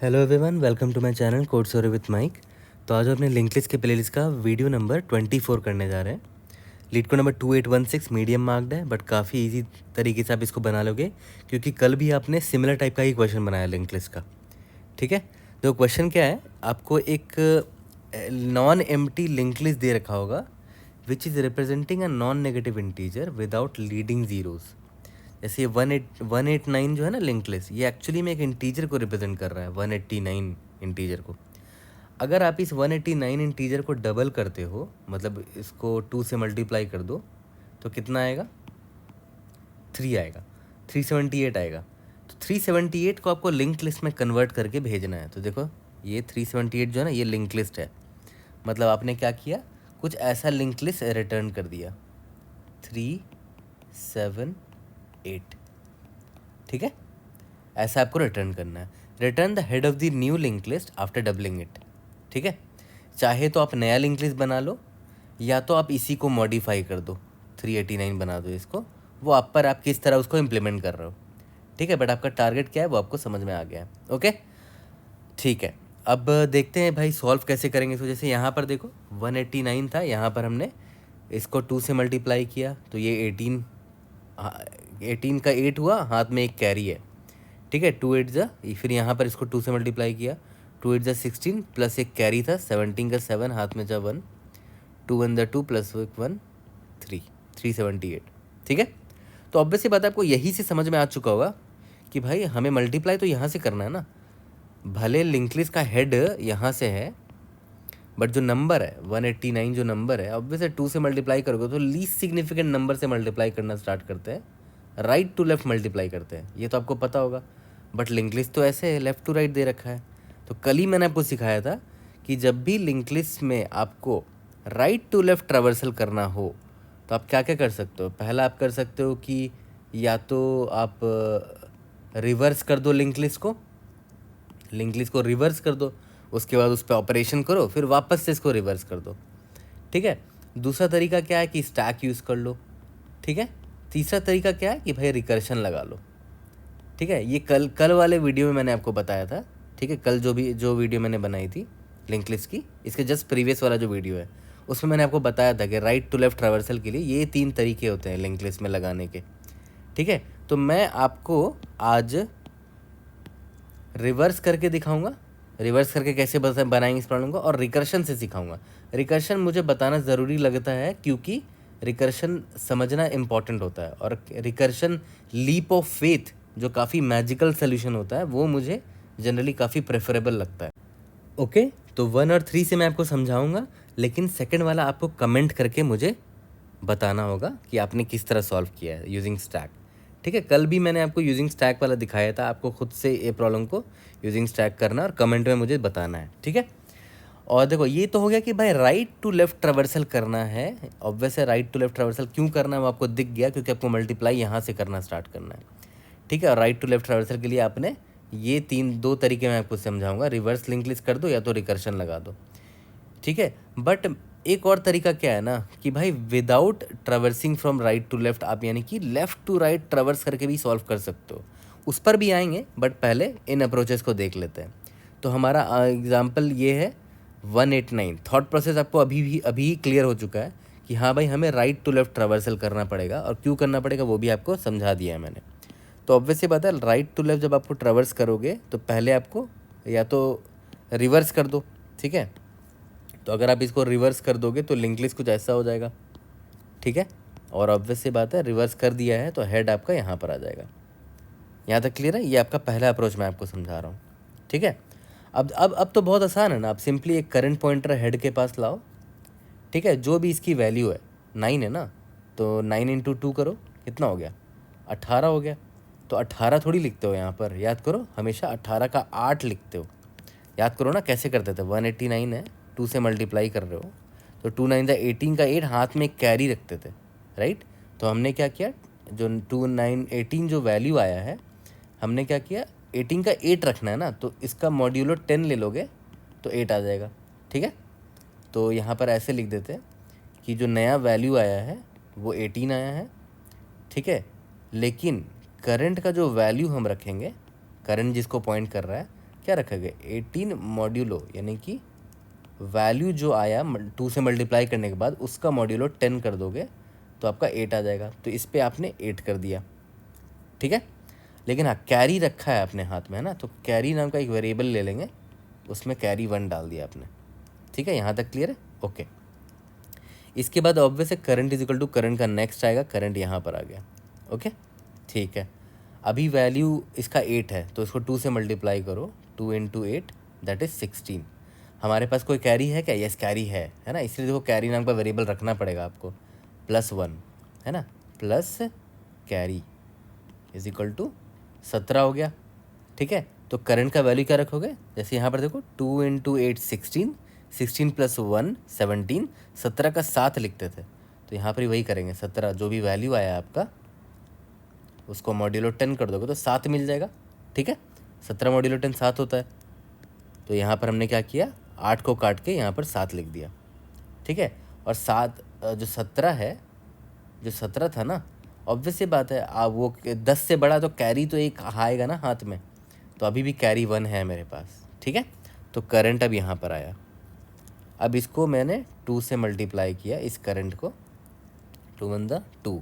Hello everyone, welcome to my channel code story with Mike. तो आज हम अपने लिंक लिस्ट के प्लेलिस्ट का वीडियो नंबर 24 करने जा रहे हैं। LeetCode number 2816 medium marked है, बट काफ़ी इजी तरीके से आप इसको बना लोगे क्योंकि कल भी आपने सिमिलर टाइप का ही क्वेश्चन बनाया लिंक लिस्ट का। ठीक है, तो क्वेश्चन क्या है, आपको एक नॉन एम्प्टी लिंक लिस्ट दे रखा होगा which is representing a non negative integer without leading zeros. जैसे ये 189 जो है ना लिंक लिस्ट, ये एक्चुअली में एक इंटीजर को रिप्रेजेंट कर रहा है, 189 इंटीजर को। अगर आप इस 189 इंटीजर को डबल करते हो, मतलब इसको 2 से मल्टीप्लाई कर दो, तो कितना आएगा? 3 आएगा, 378 आएगा। तो 378 को आपको लिंक लिस्ट में कन्वर्ट करके भेजना है। तो देखो, ये 378 जो है ना, ये लिंक लिस्ट है। मतलब आपने क्या किया, कुछ ऐसा लिंक लिस्ट रिटर्न कर दिया, 378। ठीक है, ऐसा आपको रिटर्न करना है। Return the head of the new link list after doubling it. ठीक है, चाहे तो आप नया लिंक लिस्ट बना लो या तो आप इसी को मॉडिफाई कर दो, 389 बना दो इसको। वो आप पर, आप किस तरह उसको इम्प्लीमेंट कर रहे हो। ठीक है, बट आपका टारगेट क्या है वो आपको समझ में आ गया है। ओके, ठीक है। अब देखते हैं भाई सॉल्व कैसे करेंगे। तो जैसे यहाँ पर देखो 189 था, यहाँ पर हमने इसको 2 से मल्टीप्लाई किया तो ये 18 का 8 हुआ, हाथ में एक कैरी है। ठीक है, 2 8 फिर यहाँ पर इसको 2 से मल्टीप्लाई किया, 2 8 16 प्लस एक कैरी था 17 का 7, हाथ में 1, 2 1 2 प्लस 1 3, 378। ठीक है, तो ऑब्वियसली बात है, आपको यही से समझ में आ चुका होगा कि भाई हमें मल्टीप्लाई तो यहाँ से करना है ना। भले लिंक लिस्ट का हेड यहाँ से है, बट जो नंबर है 189 जो नंबर है, ऑब्वियसली 2 से मल्टीप्लाई करोगे तो लीस्ट सिग्निफिकेंट नंबर से मल्टीप्लाई करना स्टार्ट करते हैं, राइट टू लेफ्ट मल्टीप्लाई करते हैं। ये तो आपको पता होगा, बट लिंक लिस्ट तो ऐसे है, लेफ्ट टू राइट दे रखा है। तो कल ही मैंने आपको सिखाया था कि जब भी लिंक लिस्ट में आपको राइट टू लेफ्ट ट्रैवर्सल करना हो तो आप क्या क्या कर सकते हो। पहला आप कर सकते हो कि या तो आप रिवर्स कर दो लिंक लिस्ट को, रिवर्स कर दो, उसके बाद उस पर ऑपरेशन करो, फिर वापस से इसको रिवर्स कर दो। ठीक है, दूसरा तरीका क्या है कि स्टैक यूज़ कर लो। ठीक है, तीसरा तरीका क्या है कि भाई रिकर्शन लगा लो। ठीक है, ये कल वाले वीडियो में मैंने आपको बताया था। ठीक है, कल जो वीडियो मैंने बनाई थी लिंक लिस्ट की, इसके जस्ट प्रीवियस वाला जो वीडियो है उसमें मैंने आपको बताया था कि राइट टू लेफ्ट ट्रैवर्सल के लिए ये 3 तरीके होते हैं लिंक लिस्ट में लगाने के। ठीक है, तो मैं आपको आज रिवर्स करके दिखाऊंगा, रिवर्स करके कैसे बनाएंगे इस प्रॉब्लम को, और रिकर्शन से सिखाऊंगा। रिकर्शन मुझे बताना ज़रूरी लगता है क्योंकि रिकर्शन समझना इम्पॉर्टेंट होता है, और रिकर्शन लीप ऑफ फेथ जो काफ़ी मैजिकल सोल्यूशन होता है वो मुझे जनरली काफ़ी प्रेफरेबल लगता है। ओके, तो 1 और 3 से मैं आपको समझाऊंगा, लेकिन सेकंड वाला आपको कमेंट करके मुझे बताना होगा कि आपने किस तरह सॉल्व किया है यूजिंग स्टैक। ठीक है, कल भी मैंने आपको यूजिंग स्टैक वाला दिखाया था, आपको खुद से ये प्रॉब्लम को यूजिंग स्टैक करना और कमेंट में मुझे बताना है। ठीक है, और देखो ये तो हो गया कि भाई राइट टू लेफ्ट ट्रैवर्सल करना है। ऑब्वियस है, राइट टू लेफ्ट ट्रैवर्सल क्यों करना है वो आपको दिख गया, क्योंकि आपको मल्टीप्लाई यहाँ से करना स्टार्ट करना है। ठीक है, और राइट टू लेफ्ट ट्रैवर्सल के लिए आपने ये 2 तरीके मैं आपको समझाऊंगा, रिवर्स लिंक लिस्ट कर दो या तो रिकर्शन लगा दो। ठीक है, बट एक और तरीका क्या है ना कि भाई without traversing from right to left, आप यानी कि लेफ्ट टू राइट ट्रैवर्स करके भी सॉल्व कर सकते हो। उस पर भी आएंगे, बट पहले इन अप्रोचेस को देख लेते हैं। तो हमारा एग्जांपल ये है 189। थॉट प्रोसेस आपको अभी क्लियर हो चुका है कि हाँ भाई हमें राइट टू लेफ्ट ट्रैवर्सल करना पड़ेगा, और क्यों करना पड़ेगा वो भी आपको समझा दिया है मैंने। तो ऑब्वियसली बात है, राइट टू लेफ्ट जब आपको ट्रैवर्स करोगे तो पहले आपको या तो रिवर्स कर दो। ठीक है, तो अगर आप इसको रिवर्स कर दोगे तो लिंक लिस्ट कुछ ऐसा हो जाएगा। ठीक है, और ऑब्वियस सी बात है, रिवर्स कर दिया है तो हेड आपका यहाँ पर आ जाएगा। यहाँ तक क्लियर है? ये आपका पहला अप्रोच मैं आपको समझा रहा हूँ। ठीक है, अब तो बहुत आसान है ना, आप सिंपली एक करंट पॉइंटर हेड के पास लाओ। ठीक है, जो भी इसकी वैल्यू है 9 है ना, तो 9 इंटू 2 करो, कितना हो गया? 18 हो गया। तो 18 थोड़ी लिखते हो यहाँ पर, याद करो हमेशा 18 का 8 लिखते हो। याद करो ना कैसे करते थे, 189 है, 2 से मल्टीप्लाई कर रहे हो तो 2 9 18 का 8, हाथ में एक कैरी रखते थे, राइट। तो हमने क्या किया, जो 2 9 18 जो वैल्यू आया है, हमने क्या किया, 18 का 8 रखना है ना, तो इसका मॉड्यूलो 10 ले लोगे तो 8 आ जाएगा। ठीक है, तो यहाँ पर ऐसे लिख देते हैं कि जो नया वैल्यू आया है वो 18 आया है। ठीक है, लेकिन करंट का जो वैल्यू हम रखेंगे, करंट जिसको पॉइंट कर रहा है, क्या रखोगे 18 मॉड्यूलो, यानी कि वैल्यू जो आया 2 से मल्टीप्लाई करने के बाद उसका मॉड्यूलो 10 कर दोगे तो आपका 8 आ जाएगा। तो इस पे आपने 8 कर दिया, ठीक है। लेकिन हाँ, कैरी रखा है अपने हाथ में, है ना, तो कैरी नाम का एक वेरिएबल ले लेंगे, उसमें कैरी 1 डाल दिया आपने, ठीक है। यहाँ तक क्लियर है? ओके। इसके बाद ऑब्वियस है current is equal to current का नेक्स्ट आएगा, करंट यहाँ पर आ गया, ओके, ठीक है। अभी वैल्यू इसका 8 है तो इसको 2 से मल्टीप्लाई करो, 2 इंटू 8 दैट इज 16। हमारे पास कोई कैरी है क्या? यस, कैरी है ना, इसलिए देखो कैरी नाम का वेरिएबल रखना पड़ेगा आपको, +1, है ना, plus carry is equal to 17 हो गया, ठीक है। तो करंट का वैल्यू क्या रखोगे? जैसे यहाँ पर देखो 2 इंटू 8 16, 16 + 1 17, 17 का 7 लिखते थे, तो यहाँ पर वही करेंगे, 17 जो भी वैल्यू आया आपका उसको मॉड्यूलो 10 कर दोगे तो 7 मिल जाएगा, ठीक है। 17 मॉड्यूलो 10 7 होता है, तो यहाँ पर हमने क्या किया, 8 को काट के यहाँ पर 7 लिख दिया, ठीक है। और 7 जो 17 है, जो 17 था ना, ऑब्वियस सी बात है, आप वो 10 से बड़ा तो कैरी तो एक आएगा ना हाथ में, तो अभी भी कैरी 1 है मेरे पास, ठीक है। तो करंट अब यहाँ पर आया, अब इसको मैंने 2 से मल्टीप्लाई किया, इस करंट को, 2 × 2,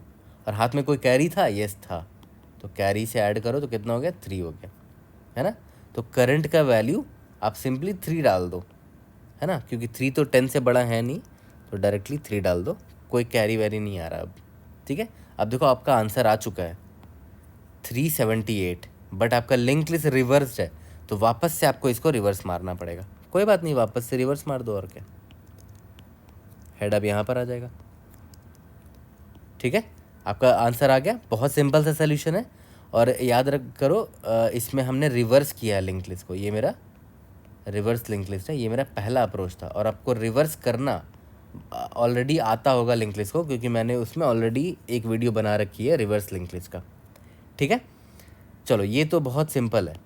और हाथ में कोई कैरी था? यस था, तो कैरी से ऐड करो तो कितना हो गया? 3 हो गया, है ना। तो करंट का वैल्यू आप सिंपली 3 डाल दो, है ना, क्योंकि 3 तो 10 से बड़ा है नहीं, तो डायरेक्टली 3 डाल दो, कोई कैरी वैरी नहीं आ रहा अब, ठीक है। अब देखो आपका आंसर आ चुका है 378, बट आपका लिंक लिस्ट रिवर्स है, तो वापस से आपको इसको रिवर्स मारना पड़ेगा। कोई बात नहीं, वापस से रिवर्स मार दो, और क्या, हेड अब यहाँ पर आ जाएगा, ठीक है। आपका आंसर आ गया, बहुत सिंपल सा सोल्यूशन है। और याद रख करो, इसमें हमने रिवर्स किया है लिंक लिस्ट को, ये मेरा रिवर्स लिंक लिस्ट है, ये मेरा पहला अप्रोच था। और आपको रिवर्स करना ऑलरेडी आता होगा लिंक लिस्ट को, क्योंकि मैंने उसमें ऑलरेडी एक वीडियो बना रखी है रिवर्स लिंक लिस्ट का, ठीक है। चलो, ये तो बहुत सिंपल है।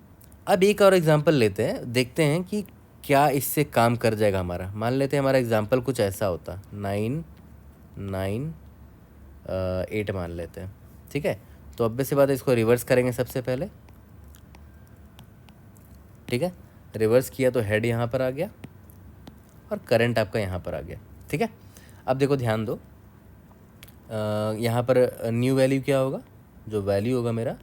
अब एक और एग्जांपल लेते हैं, देखते हैं कि क्या इससे काम कर जाएगा हमारा। मान लेते हैं हमारा एग्जांपल कुछ ऐसा होता, 9 9 8 मान लेते हैं, ठीक है। तो ऑब्वियस सी बात है, इसको रिवर्स करेंगे सबसे पहले, ठीक है। रिवर्स किया तो हेड यहाँ पर आ गया और करंट आपका यहाँ पर आ गया, ठीक है। अब देखो, ध्यान दो, यहाँ पर न्यू वैल्यू क्या होगा? जो वैल्यू होगा मेरा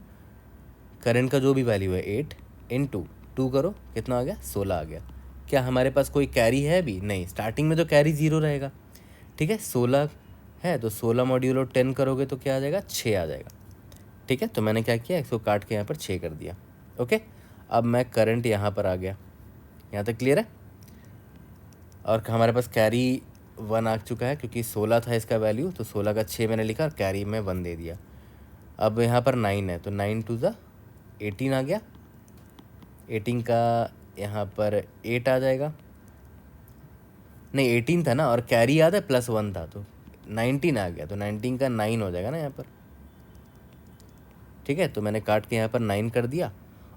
करंट का, जो भी वैल्यू है 8 × 2 करो, कितना आ गया? 16 आ गया। क्या हमारे पास कोई कैरी है अभी? नहीं, स्टार्टिंग में तो कैरी 0 रहेगा, ठीक है। 16 है तो 16 मॉड्यूलो 10 करोगे तो क्या आ जाएगा? 6 आ जाएगा, ठीक है। तो मैंने क्या किया, इसको काट के यहाँ पर 6 कर दिया, ओके। अब मैं करंट यहाँ पर आ गया, यहाँ तक क्लियर है। और हमारे पास कैरी 1 आ चुका है, क्योंकि 16 था इसका वैल्यू, तो 16 का 6 मैंने लिखा और कैरी में 1 दे दिया। अब यहाँ पर 9 है, तो 9 × 18 आ गया, 18 का यहाँ पर 8 आ जाएगा, नहीं 18 था ना, और कैरी याद है +1 था, तो 19 आ गया, तो 19 का 9 हो जाएगा ना यहाँ पर, ठीक है। तो मैंने काट के यहाँ पर 9 कर दिया,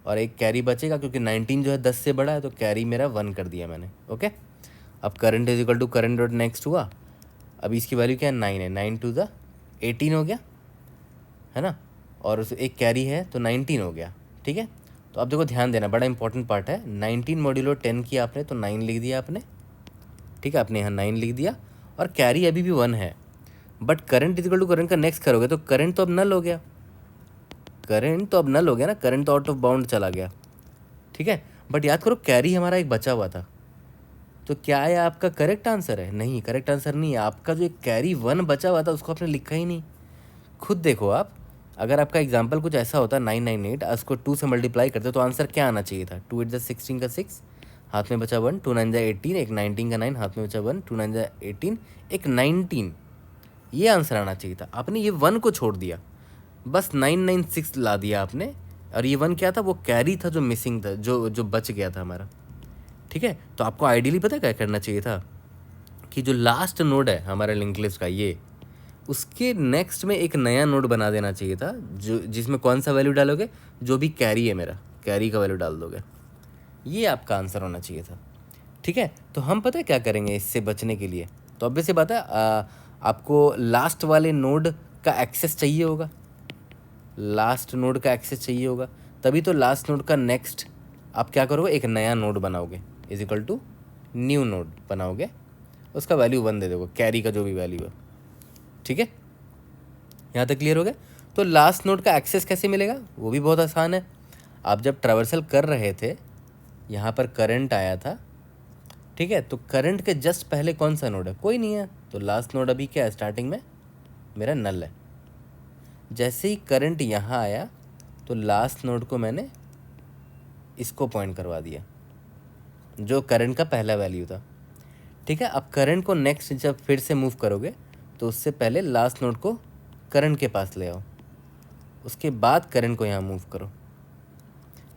और एक कैरी बचेगा, क्योंकि 19 जो है 10 से बड़ा है, तो कैरी मेरा 1 कर दिया मैंने, ओके। अब current is equal to current dot next हुआ, अब इसकी वैल्यू क्या है? 9 है, 9 × 18 हो गया, है ना, और उस एक कैरी है तो 19 हो गया, ठीक है। तो अब देखो, ध्यान देना, बड़ा इंपॉर्टेंट पार्ट है। 19 मॉड्यूलो 10 किया आपने तो 9 लिख दिया आपने, ठीक है, आपने यहाँ 9 लिख दिया, और कैरी अभी भी 1 है, but current is equal to current का नेक्स्ट करोगे तो करंट तो अब नल हो गया, करंट तो अब नल हो गया ना, करंट तो आउट ऑफ बाउंड चला गया, ठीक है। बट याद करो, कैरी हमारा एक बचा हुआ था, तो क्या ये आपका करेक्ट आंसर है? नहीं, करेक्ट आंसर नहीं है। आपका जो एक कैरी 1 बचा हुआ था उसको आपने लिखा ही नहीं। खुद देखो आप, अगर आपका एग्जाम्पल कुछ ऐसा होता 998, उसको 2 से मल्टीप्लाई करते तो आंसर क्या आना चाहिए था? 2 × 16 का 6, हाथ में बचा 1, 2 9 18, एक 19 का 9, हाथ में बचा 1, 2 9 18, एक 19, ये आंसर आना चाहिए था। आपने ये 1 को छोड़ दिया, बस 996 ला दिया आपने, और ये 1 क्या था? वो कैरी था जो मिसिंग था, जो बच गया था हमारा, ठीक है। तो आपको आइडियली पता है क्या करना चाहिए था, कि जो लास्ट नोड है हमारा लिंक लिस्ट का, ये उसके नेक्स्ट में एक नया नोड बना देना चाहिए था, जो जिसमें कौन सा वैल्यू डालोगे? जो भी कैरी है मेरा, कैरी का वैल्यू डाल दोगे, ये आपका आंसर होना चाहिए था, ठीक है। तो हम पता है क्या करेंगे इससे बचने के लिए? तो ऑब्वियस सी बात है, आपको लास्ट वाले नोड का एक्सेस चाहिए होगा, लास्ट नोड का एक्सेस चाहिए होगा, तभी तो लास्ट नोड का नेक्स्ट आप क्या करोगे, एक नया नोड बनाओगे, is equal to new node बनाओगे, उसका वैल्यू 1 दे दोगे, कैरी का जो भी वैल्यू है। ठीक है, यहाँ तक क्लियर हो गया। तो लास्ट नोड का एक्सेस कैसे मिलेगा, वो भी बहुत आसान है। आप जब ट्रैवर्सल कर रहे थे, यहाँ पर करंट आया था, ठीक है, तो करंट के जस्ट पहले कौन सा नोड है, कोई नहीं है, तो लास्ट नोड अभी क्या है, स्टार्टिंग में मेरा नल है। जैसे ही करंट यहाँ आया तो लास्ट नोड को मैंने इसको पॉइंट करवा दिया, जो करंट का पहला वैल्यू था। ठीक है, अब करंट को नेक्स्ट जब फिर से मूव करोगे तो उससे पहले लास्ट नोड को करंट के पास ले आओ, उसके बाद करंट को यहाँ मूव करो,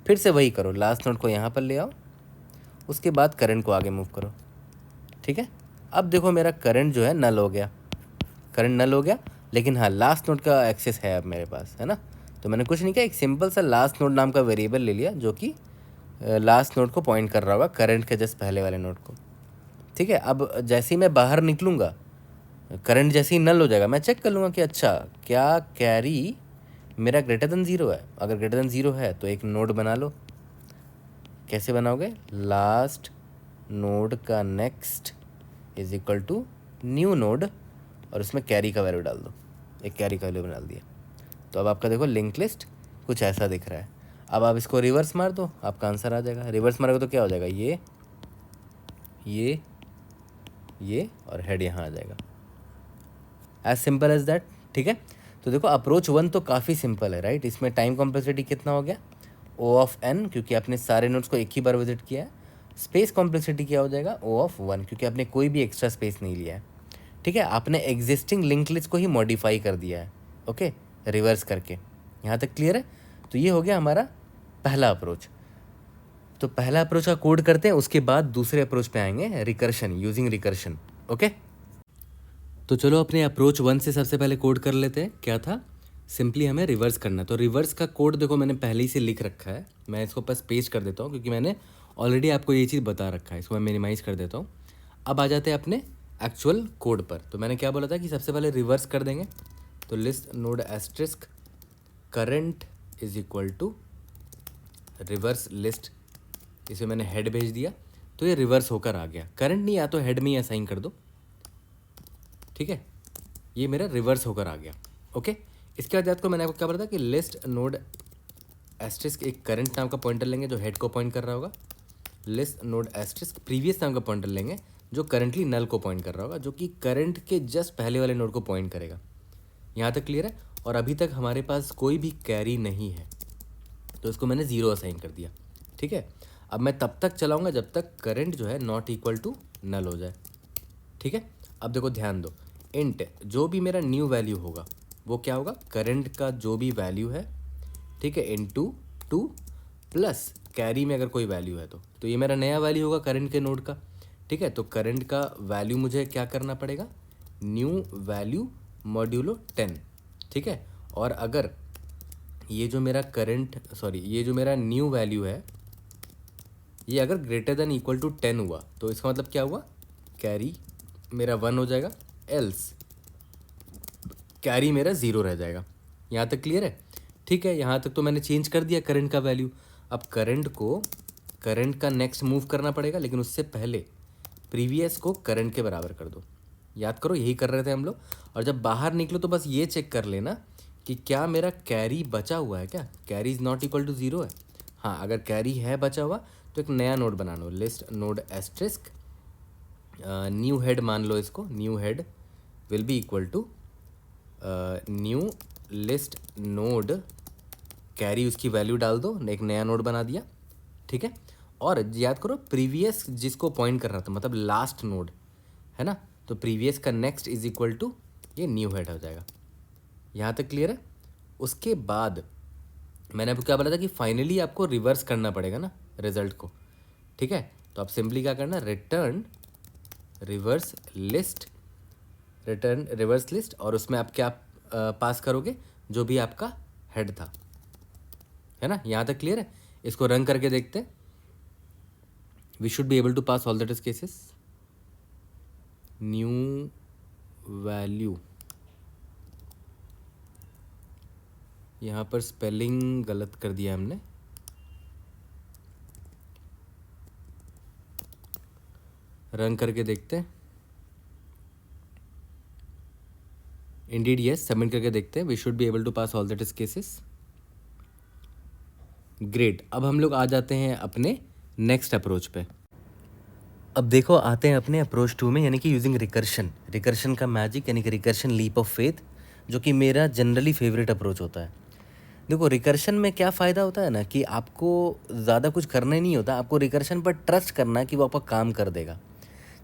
फिर से वही करो, लास्ट नोड को यहाँ पर ले आओ, उसके बाद करंट को आगे मूव करो। ठीक है, अब देखो मेरा करंट जो है नल हो गया, करंट नल हो गया, लेकिन हाँ लास्ट नोड का एक्सेस है अब मेरे पास, है ना। तो मैंने कुछ नहीं किया, एक सिंपल सा लास्ट नोड नाम का वेरिएबल ले लिया जो कि लास्ट नोड को पॉइंट कर रहा होगा, करंट के जस्ट पहले वाले नोड को। ठीक है, अब जैसे ही मैं बाहर निकलूँगा, करंट जैसे ही नल हो जाएगा, मैं चेक कर लूँगा कि अच्छा क्या कैरी मेरा ग्रेटर देन ज़ीरो है। अगर ग्रेटर देन ज़ीरो है तो एक नोड बना लो। कैसे बनाओगे, लास्ट नोड का next is equal to new node, और उसमें कैरी का वैल्यू डाल दो, एक कैरी का वैल्यू बना दिया। तो अब आपका देखो लिंक लिस्ट कुछ ऐसा दिख रहा है। अब आप इसको रिवर्स मार दो, आपका आंसर आ जाएगा। रिवर्स मारोगे तो क्या हो जाएगा, ये और हेड यहाँ आ जाएगा, एज सिंपल एज दैट। ठीक है, तो देखो अप्रोच 1 तो काफ़ी सिंपल है, राइट। इसमें टाइम कॉम्प्लेक्सिटी कितना हो गया, O ऑफ n, क्योंकि आपने सारे नोड्स को एक ही बार विजिट किया है। स्पेस कॉम्प्लेक्सिटी क्या हो जाएगा, O ऑफ 1, क्योंकि आपने कोई भी एक्स्ट्रा स्पेस नहीं लिया है। ठीक है, आपने एग्जिस्टिंग लिंक लिस्ट को ही मॉडिफाई कर दिया है, ओके, रिवर्स करके। यहाँ तक क्लियर है। तो ये हो गया हमारा पहला अप्रोच। तो पहला अप्रोच का कोड करते हैं, उसके बाद दूसरे अप्रोच पे आएंगे, रिकर्शन, यूजिंग रिकर्शन। ओके, तो चलो अपने अप्रोच 1 से सबसे पहले कोड कर लेते हैं। क्या था, सिंपली हमें रिवर्स करना है। तो रिवर्स का कोड देखो मैंने पहले ही से लिख रखा है, मैं इसको बस पेस्ट कर देता हूँ क्योंकि मैंने ऑलरेडी आपको ये चीज़ बता रखा है। इसको मैं मिनिमाइज़ कर देता हूँ। अब आ जाते हैं अपने एक्चुअल कोड पर। तो मैंने क्या बोला था कि सबसे पहले रिवर्स कर देंगे। तो list node asterisk current is equal to reverse list, इसे मैंने हेड भेज दिया तो ये रिवर्स होकर आ गया। करंट नहीं आया तो हेड में ही असाइन कर दो। ठीक है, ये मेरा रिवर्स होकर आ गया। ओके, इसके बाद को मैंने आपको क्या बोला था कि लिस्ट नोड एस्ट्रिस्क एक करंट नाम का पॉइंटर लेंगे जो हेड को पॉइंट कर रहा होगा, लिस्ट नोड एस्ट्रिस्क प्रीवियस नाम का पॉइंटर लेंगे जो करंटली नल को पॉइंट कर रहा होगा, जो कि करंट के जस्ट पहले वाले नोड को पॉइंट करेगा। यहाँ तक क्लियर है। और अभी तक हमारे पास कोई भी कैरी नहीं है तो इसको मैंने 0 असाइन कर दिया। ठीक है, अब मैं तब तक चलाऊंगा जब तक करंट जो है नॉट इक्वल टू नल हो जाए। ठीक है, अब देखो ध्यान दो, इंट जो भी मेरा न्यू वैल्यू होगा वो क्या होगा, करंट का जो भी वैल्यू है, ठीक है, इनटू 2 प्लस कैरी में अगर कोई वैल्यू है तो ये मेरा नया वैल्यू होगा करंट के नोड का। ठीक है, तो करंट का वैल्यू मुझे क्या करना पड़ेगा, न्यू वैल्यू मॉड्यूलो 10। ठीक है, और अगर ये जो मेरा ये जो मेरा न्यू वैल्यू है ये अगर ग्रेटर देन इक्वल टू 10 हुआ तो इसका मतलब क्या हुआ, कैरी मेरा 1 हो जाएगा, एल्स कैरी मेरा 0 रह जाएगा। यहाँ तक क्लियर है। ठीक है, यहाँ तक तो मैंने चेंज कर दिया करंट का वैल्यू। अब करंट का नेक्स्ट मूव करना पड़ेगा, लेकिन उससे पहले प्रीवियस को करंट के बराबर कर दो। याद करो यही कर रहे थे हम लोग। और जब बाहर निकलो तो बस ये चेक कर लेना कि क्या मेरा कैरी बचा हुआ है, क्या carry is not equal to 0 है। हाँ, अगर कैरी है बचा हुआ तो एक नया नोड बना लो, list node asterisk new head मान लो इसको, new head will be equal to new list node carry, उसकी वैल्यू डाल दो, एक नया नोड बना दिया। ठीक है, और याद करो प्रीवियस जिसको पॉइंट कर रहा था मतलब लास्ट नोड है ना, तो प्रीवियस का नेक्स्ट इज इक्वल टू ये न्यू हेड हो जाएगा। यहाँ तक क्लियर है। उसके बाद मैंने आपको क्या बोला था कि फाइनली आपको रिवर्स करना पड़ेगा ना रिजल्ट को। ठीक है, तो आप सिंपली क्या करना, रिटर्न रिवर्स लिस्ट, और उसमें आप क्या पास करोगे, जो भी आपका हेड था, है ना। यहाँ तक क्लियर है। इसको रन करके देखते हैं। We should be able to pass all the test cases. New value, यहाँ पर स्पेलिंग गलत कर दिया हमने, रन करके देखते हैं। इंडीड यस, सबमिट करके देखते हैं। We should be able to pass all the test cases. Great. अब हम लोग आ जाते हैं अपने नेक्स्ट अप्रोच पे। अब देखो आते हैं अपने अप्रोच 2 में, यानी कि यूजिंग रिकर्शन। रिकर्शन का मैजिक यानी कि रिकर्शन लीप ऑफ फेथ, जो कि मेरा जनरली फेवरेट अप्रोच होता है। देखो रिकर्शन में क्या फ़ायदा होता है ना कि आपको ज़्यादा कुछ करना ही नहीं होता, आपको रिकर्शन पर ट्रस्ट करना है कि वो आपका काम कर देगा।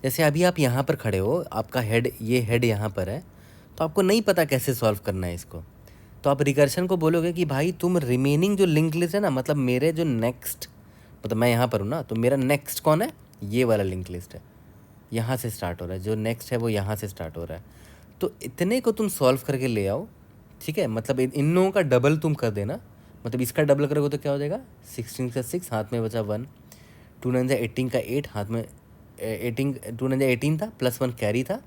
जैसे अभी आप यहाँ पर खड़े हो, आपका ये हेड यहाँ पर है, तो आपको नहीं पता कैसे सॉल्व करना है इसको, तो आप रिकर्शन को बोलोगे कि भाई तुम रिमेनिंग जो लिंक लिस्ट है ना, मतलब मेरे जो नेक्स्ट, मतलब मैं यहाँ पर हूँ ना, तो मेरा नेक्स्ट कौन है, ये वाला लिंक लिस्ट है, यहाँ से स्टार्ट हो रहा है, जो नेक्स्ट है वो यहाँ से स्टार्ट हो रहा है, तो इतने को तुम सॉल्व करके ले आओ। ठीक है, मतलब इन लोगों का डबल तुम कर देना, मतलब इसका डबल करोगे तो क्या हो जाएगा, 16 का 6, हाथ में बचा 1, 2 9 18 का 8, हाथ में 18, 2 9 18 था, +1 कैरी था,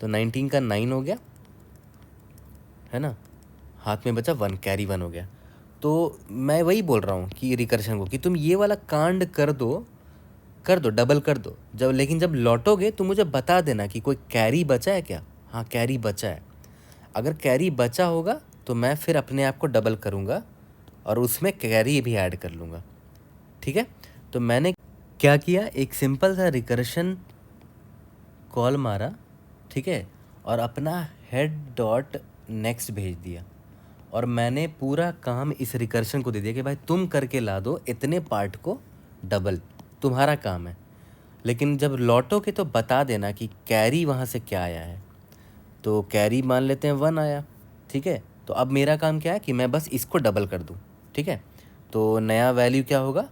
तो 19 का 9 हो गया, है ना, हाथ में बचा 1, कैरी 1 हो गया। तो मैं वही बोल रहा हूँ कि रिकर्शन को कि तुम ये वाला कांड कर दो, डबल कर दो, लेकिन जब लौटोगे तो मुझे बता देना कि कोई कैरी बचा है क्या। हाँ कैरी बचा है, अगर कैरी बचा होगा तो मैं फिर अपने आप को डबल करूँगा और उसमें कैरी भी ऐड कर लूँगा। ठीक है, तो मैंने क्या किया, एक सिंपल सा रिकर्शन कॉल मारा, ठीक है, और अपना हेड डॉट नेक्स्ट भेज दिया, और मैंने पूरा काम इस रिकर्शन को दे दिया कि भाई तुम करके ला दो इतने पार्ट को डबल, तुम्हारा काम है, लेकिन जब लौटोगे तो बता देना कि कैरी वहाँ से क्या आया है। तो कैरी मान लेते हैं 1 आया, ठीक है, तो अब मेरा काम क्या है कि मैं बस इसको डबल कर दूँ। ठीक है, तो नया वैल्यू क्या होगा,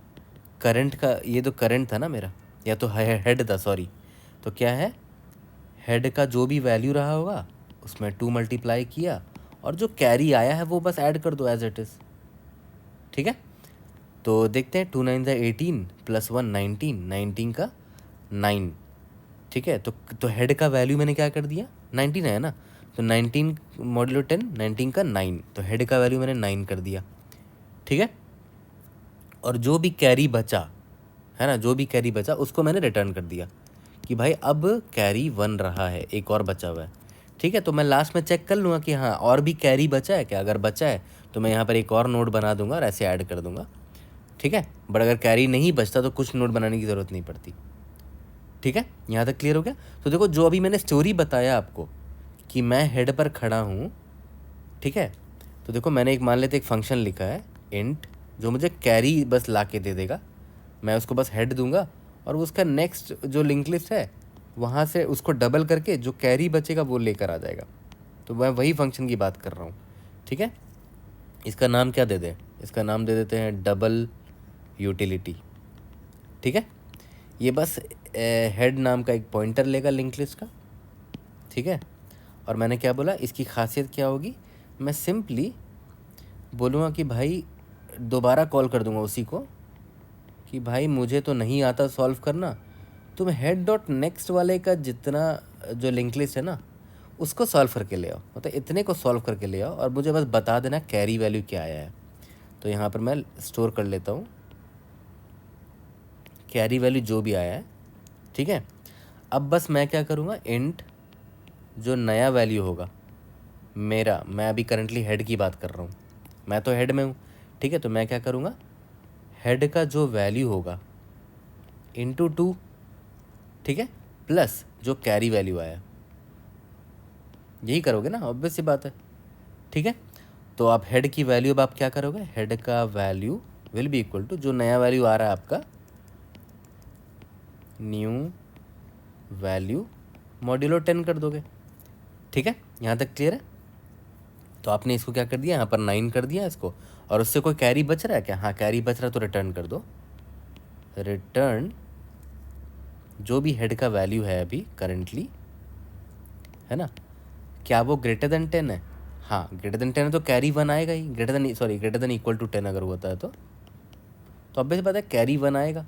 करंट का, ये तो करंट था ना मेरा, या तो हेड था, सॉरी, तो क्या है, हेड का जो भी वैल्यू रहा होगा उसमें 2 मल्टीप्लाई किया, और जो कैरी आया है वो बस ऐड कर दो एज इट इज़। ठीक है, तो देखते हैं, 2 9 18 +1 19, 19 का 9। ठीक है, तो हेड का वैल्यू मैंने क्या कर दिया, 19 है ना, तो 19 मॉड्यूलो 10, 19 का 9, तो हेड का वैल्यू मैंने 9 कर दिया। ठीक है, और जो भी कैरी बचा है ना, जो भी कैरी बचा उसको मैंने रिटर्न कर दिया कि भाई अब कैरी 1 रहा है, एक और बचा हुआ है। ठीक है, तो मैं लास्ट में चेक कर लूँगा कि हाँ और भी कैरी बचा है क्या, अगर बचा है तो मैं यहाँ पर एक और नोट बना दूंगा और ऐसे ऐड कर दूंगा। ठीक है, बट अगर कैरी नहीं बचता तो कुछ नोट बनाने की ज़रूरत नहीं पड़ती। ठीक है, यहाँ तक क्लियर हो गया। तो देखो जो अभी मैंने स्टोरी बताया आपको कि मैं हेड पर खड़ा हूँ, ठीक है, तो देखो मैंने एक, मान लेते एक फंक्शन लिखा है इंट, जो मुझे कैरी बस ला के दे देगा, मैं उसको बस हेड दूंगा और उसका नेक्स्ट जो लिंक लिस्ट है वहाँ से उसको डबल करके जो कैरी बचेगा वो लेकर आ जाएगा। तो मैं वही फंक्शन की बात कर रहा हूँ। ठीक है, इसका नाम क्या दे दें, इसका नाम दे देते हैं डबल यूटिलिटी। ठीक है, ये बस हेड नाम का एक पॉइंटर लेगा लिंक लिस्ट का। ठीक है, और मैंने क्या बोला, इसकी खासियत क्या होगी, मैं सिंपली बोलूँगा कि भाई दोबारा कॉल कर दूँगा उसी को कि भाई मुझे तो नहीं आता सॉल्व करना, तुम हेड डॉट नेक्स्ट वाले का जितना जो लिंक लिस्ट है ना उसको सॉल्व करके ले आओ, मतलब इतने को सॉल्व करके ले आओ और मुझे बस बता देना कैरी वैल्यू क्या आया है। तो यहाँ पर मैं स्टोर कर लेता हूँ कैरी वैल्यू जो भी आया है। ठीक है, अब बस मैं क्या करूँगा, इंट जो नया वैल्यू होगा मेरा, मैं अभी करंटली हेड की बात कर रहा हूँ, मैं तो हेड में हूँ। ठीक है, तो मैं क्या करूँगा, हेड का जो वैल्यू होगा इंटू 2, ठीक है, प्लस जो कैरी वैल्यू आया, यही करोगे ना, ऑब्वियस सी बात है। ठीक है, तो आप हेड की वैल्यू अब आप क्या करोगे, हेड का value will be equal to जो नया वैल्यू आ रहा है आपका, न्यू वैल्यू मॉड्यूलो 10 कर दोगे। ठीक है, यहाँ तक क्लियर है। तो आपने इसको क्या कर दिया, यहाँ पर 9 कर दिया इसको, और उससे कोई कैरी बच रहा है क्या, हाँ कैरी बच रहा है तो रिटर्न कर दो, रिटर्न जो भी हेड का वैल्यू है अभी करंटली, है ना, क्या वो ग्रेटर देन 10 है, हाँ ग्रेटर देन 10 है तो कैरी 1 आएगा ही, ग्रेटर देन इक्वल टू 10 अगर होता है तो ऑब्वियस बात है कैरी 1 आएगा,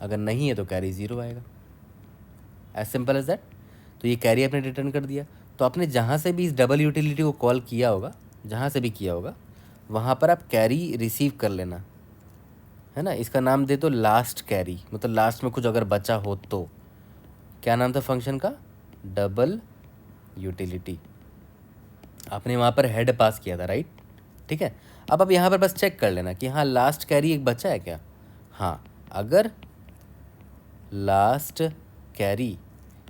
अगर नहीं है तो कैरी 0 आएगा, एज सिंपल एज दैट। तो ये कैरी आपने रिटर्न कर दिया। तो आपने जहाँ से भी इस डबल यूटिलिटी को कॉल किया होगा, जहाँ से भी किया होगा, वहाँ पर आप कैरी रिसीव कर लेना, है ना, इसका नाम दे दो लास्ट कैरी, मतलब लास्ट में कुछ अगर बचा हो तो, क्या नाम था फंक्शन का? Double utility. आपने वहाँ पर हेड पास किया था, राइट? ठीक है, अब यहाँ पर बस चेक कर लेना कि हाँ लास्ट कैरी एक बचा है क्या। हाँ, अगर last carry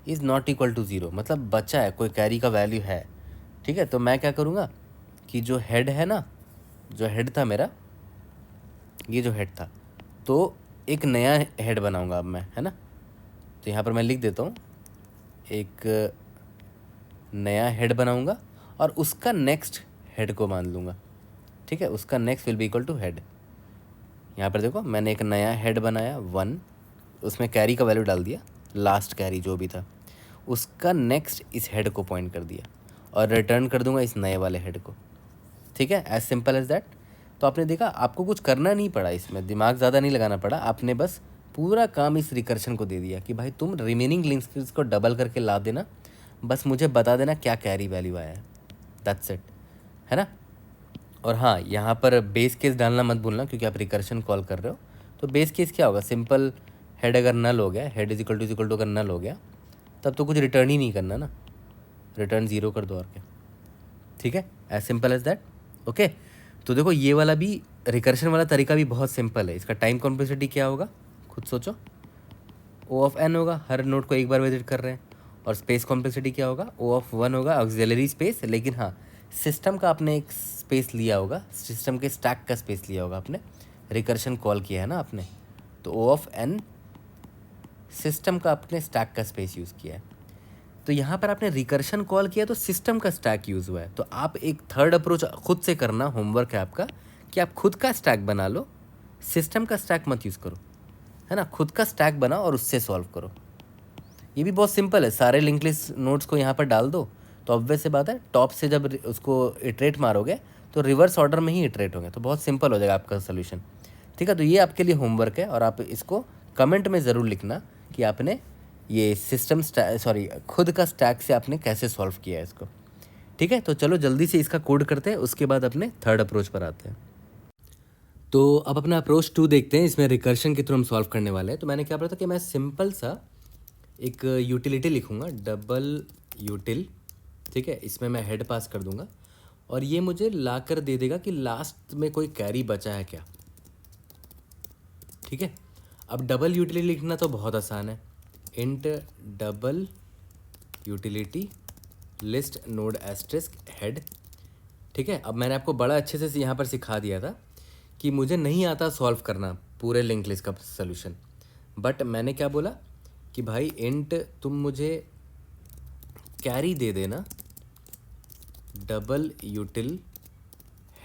is not equal to zero, मतलब बचा है, कोई कैरी का वैल्यू है, ठीक है, तो मैं क्या करूँगा कि जो हेड है ना, जो हेड था मेरा, ये जो हेड था, तो एक नया हेड बनाऊँगा अब मैं, है ना। तो यहाँ पर मैं लिख देता हूँ, एक नया हेड बनाऊँगा और उसका नेक्स्ट हेड को मान लूँगा, ठीक है, उसका next will be equal to head. यहाँ पर देखो मैंने एक नया हेड बनाया 1, उसमें कैरी का वैल्यू डाल दिया, लास्ट कैरी जो भी था, उसका नेक्स्ट इस हेड को पॉइंट कर दिया और रिटर्न कर दूंगा इस नए वाले हेड को, ठीक है, एज सिंपल एज दैट। तो आपने देखा, आपको कुछ करना नहीं पड़ा, इसमें दिमाग ज़्यादा नहीं लगाना पड़ा, आपने बस पूरा काम इस रिकर्शन को दे दिया कि भाई तुम रिमेनिंग लिंक्स को डबल करके ला देना, बस मुझे बता देना क्या कैरी वैल्यू आया है, दैट्स इट, है ना। और हाँ, यहाँ पर बेस केस डालना मत भूलना, क्योंकि आप रिकर्शन कॉल कर रहे हो। तो बेस केस क्या होगा, सिंपल हेड अगर नल हो गया, हेड इज इक्वल टू अगर नल हो गया, तब तो कुछ रिटर्न ही नहीं करना ना, रिटर्न ज़ीरो कर दो और क्या, ठीक है, as simple as that. Okay, तो देखो ये वाला भी रिकर्शन वाला तरीका भी बहुत सिंपल है। इसका टाइम कॉम्प्लेक्सिटी क्या होगा, खुद सोचो, ओ ऑफ एन होगा, हर नोड को एक बार विजिट कर रहे हैं, और स्पेस कॉम्प्लेक्सिटी क्या होगा, ओ ऑफ वन होगा, ऑक्सिलरी स्पेस, लेकिन हाँ सिस्टम का आपने एक स्पेस लिया होगा, सिस्टम के स्टैक का स्पेस लिया होगा आपने, रिकर्शन कॉल किया है ना आपने, तो ओ ऑफ एन सिस्टम का आपने स्टैक का स्पेस यूज़ किया है। तो यहाँ पर आपने रिकर्शन कॉल किया तो सिस्टम का स्टैक यूज़ हुआ है, तो आप एक थर्ड अप्रोच खुद से करना, होमवर्क है आपका, कि आप खुद का स्टैक बना लो, सिस्टम का स्टैक मत यूज़ करो, है ना, खुद का स्टैक बनाओ और उससे सॉल्व करो। ये भी बहुत सिंपल है, सारे लिंक लिस्ट नोड्स को यहाँ पर डाल दो, तो ऑब्वियस सी बात है टॉप से जब उसको इटरेट मारोगे तो रिवर्स ऑर्डर में ही इटरेट होंगे, तो बहुत सिंपल हो जाएगा आपका सोल्यूशन, ठीक है। तो ये आपके लिए होमवर्क है, और आप इसको कमेंट में ज़रूर लिखना कि आपने ये सिस्टम सॉरी खुद का स्टैक से आपने कैसे सॉल्व किया है इसको, ठीक है। तो चलो जल्दी से इसका कोड करते हैं, उसके बाद अपने थर्ड अप्रोच पर आते हैं। तो अब अपना अप्रोच 2 देखते हैं, इसमें रिकर्शन के थ्रू हम सॉल्व करने वाले हैं। तो मैंने क्या बोला था कि मैं सिंपल सा एक यूटिलिटी लिखूंगा, डबल यूटिल, ठीक है, इसमें मैं हेड पास कर दूंगा और ये मुझे ला कर दे देगा कि लास्ट में कोई कैरी बचा है क्या, ठीक है। अब डबल यूटिलिटी लिखना तो बहुत आसान है, int double utility list node asterisk head, ठीक है। अब मैंने आपको बड़ा अच्छे से यहाँ पर सिखा दिया था कि मुझे नहीं आता सॉल्व करना पूरे लिंक लिस्ट का सोल्यूशन, बट मैंने क्या बोला कि भाई इंट तुम मुझे कैरी दे देना, डबल यूटिल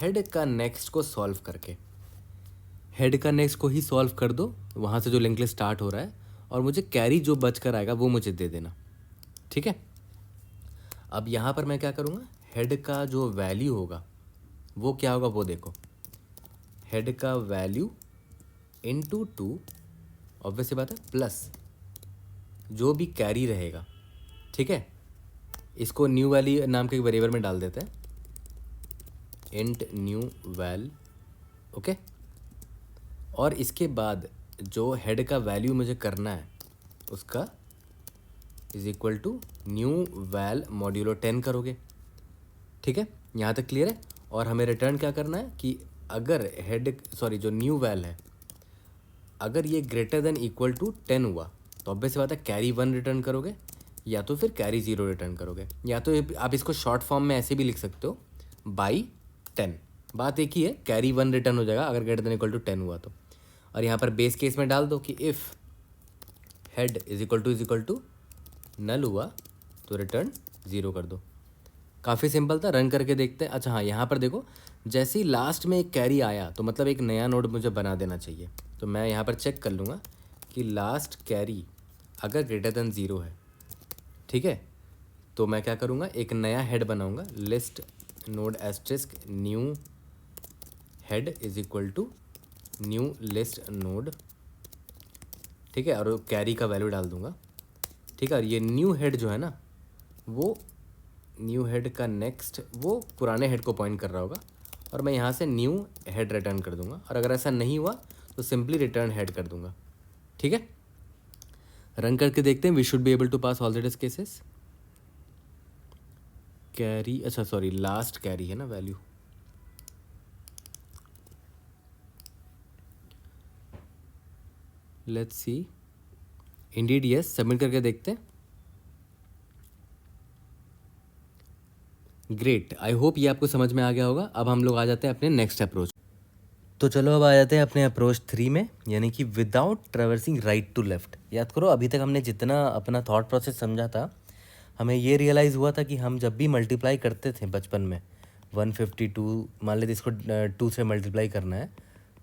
हेड का नेक्स्ट को सॉल्व करके, हेड का नेक्स्ट को ही सॉल्व कर दो, वहाँ से जो लिंक लिस्ट स्टार्ट हो रहा है, और मुझे कैरी जो बच कर आएगा वो मुझे दे देना, ठीक है। अब यहाँ पर मैं क्या करूँगा, हेड का जो वैल्यू होगा वो क्या होगा वो देखो, हेड का वैल्यू इंटू 2, ऑब्वियस बात है, प्लस जो भी कैरी रहेगा, ठीक है। इसको न्यू वैल्यू नाम के वेरिएबल में डाल देते हैं, इंट न्यू वैल, ओके। और इसके बाद जो हेड का वैल्यू मुझे करना है उसका is equal to new val modulo 10 करोगे, ठीक है, यहाँ तक क्लियर है। और हमें रिटर्न क्या करना है कि अगर हेड सॉरी जो न्यू वैल है, अगर ये ग्रेटर देन इक्वल टू 10 हुआ तो ऑब्वियस बात है कैरी 1 रिटर्न करोगे, या तो फिर कैरी 0 रिटर्न करोगे, या तो आप इसको शॉर्ट फॉर्म में ऐसे भी लिख सकते हो, बाई 10, बात एक ही है, कैरी 1 रिटर्न हो जाएगा अगर ग्रेटर देन इक्वल टू 10 हुआ तो। और यहाँ पर बेस केस में डाल दो कि if head is equal to null हुआ तो रिटर्न 0 कर दो। काफ़ी सिंपल था, रन करके देखते हैं। अच्छा हाँ, यहाँ पर देखो जैसे ही लास्ट में एक कैरी आया तो मतलब एक नया नोड मुझे बना देना चाहिए, तो मैं यहाँ पर चेक कर लूँगा कि लास्ट कैरी अगर ग्रेटर देन 0 है, ठीक है, तो मैं क्या करूँगा, एक नया हेड बनाऊँगा, list node asterisk new head is equal to new list node, ठीक है, और कैरी का वैल्यू डाल दूँगा, ठीक है। और ये न्यू हेड जो है ना, वो न्यू हेड का नेक्स्ट वो पुराने हेड को पॉइंट कर रहा होगा, और मैं यहाँ से न्यू हेड रिटर्न कर दूंगा, और अगर ऐसा नहीं हुआ तो सिंपली रिटर्न हेड कर दूंगा, ठीक है। रन करके देखते हैं, we should be able to pass all the test cases. Carry, अच्छा सॉरी लास्ट कैरी है ना value, let's see, indeed yes, submit करके देखते हैं। ग्रेट, आई होप ये आपको समझ में आ गया होगा। अब हम लोग आ जाते हैं अपने नेक्स्ट अप्रोच। तो चलो अब आ जाते हैं अपने अप्रोच 3 में, यानी कि without traversing right to left. याद करो अभी तक हमने जितना अपना थॉट प्रोसेस समझा था, हमें ये रियलाइज़ हुआ था कि हम जब भी मल्टीप्लाई करते थे बचपन में 152, मान लेते इसको 2 से मल्टीप्लाई करना है,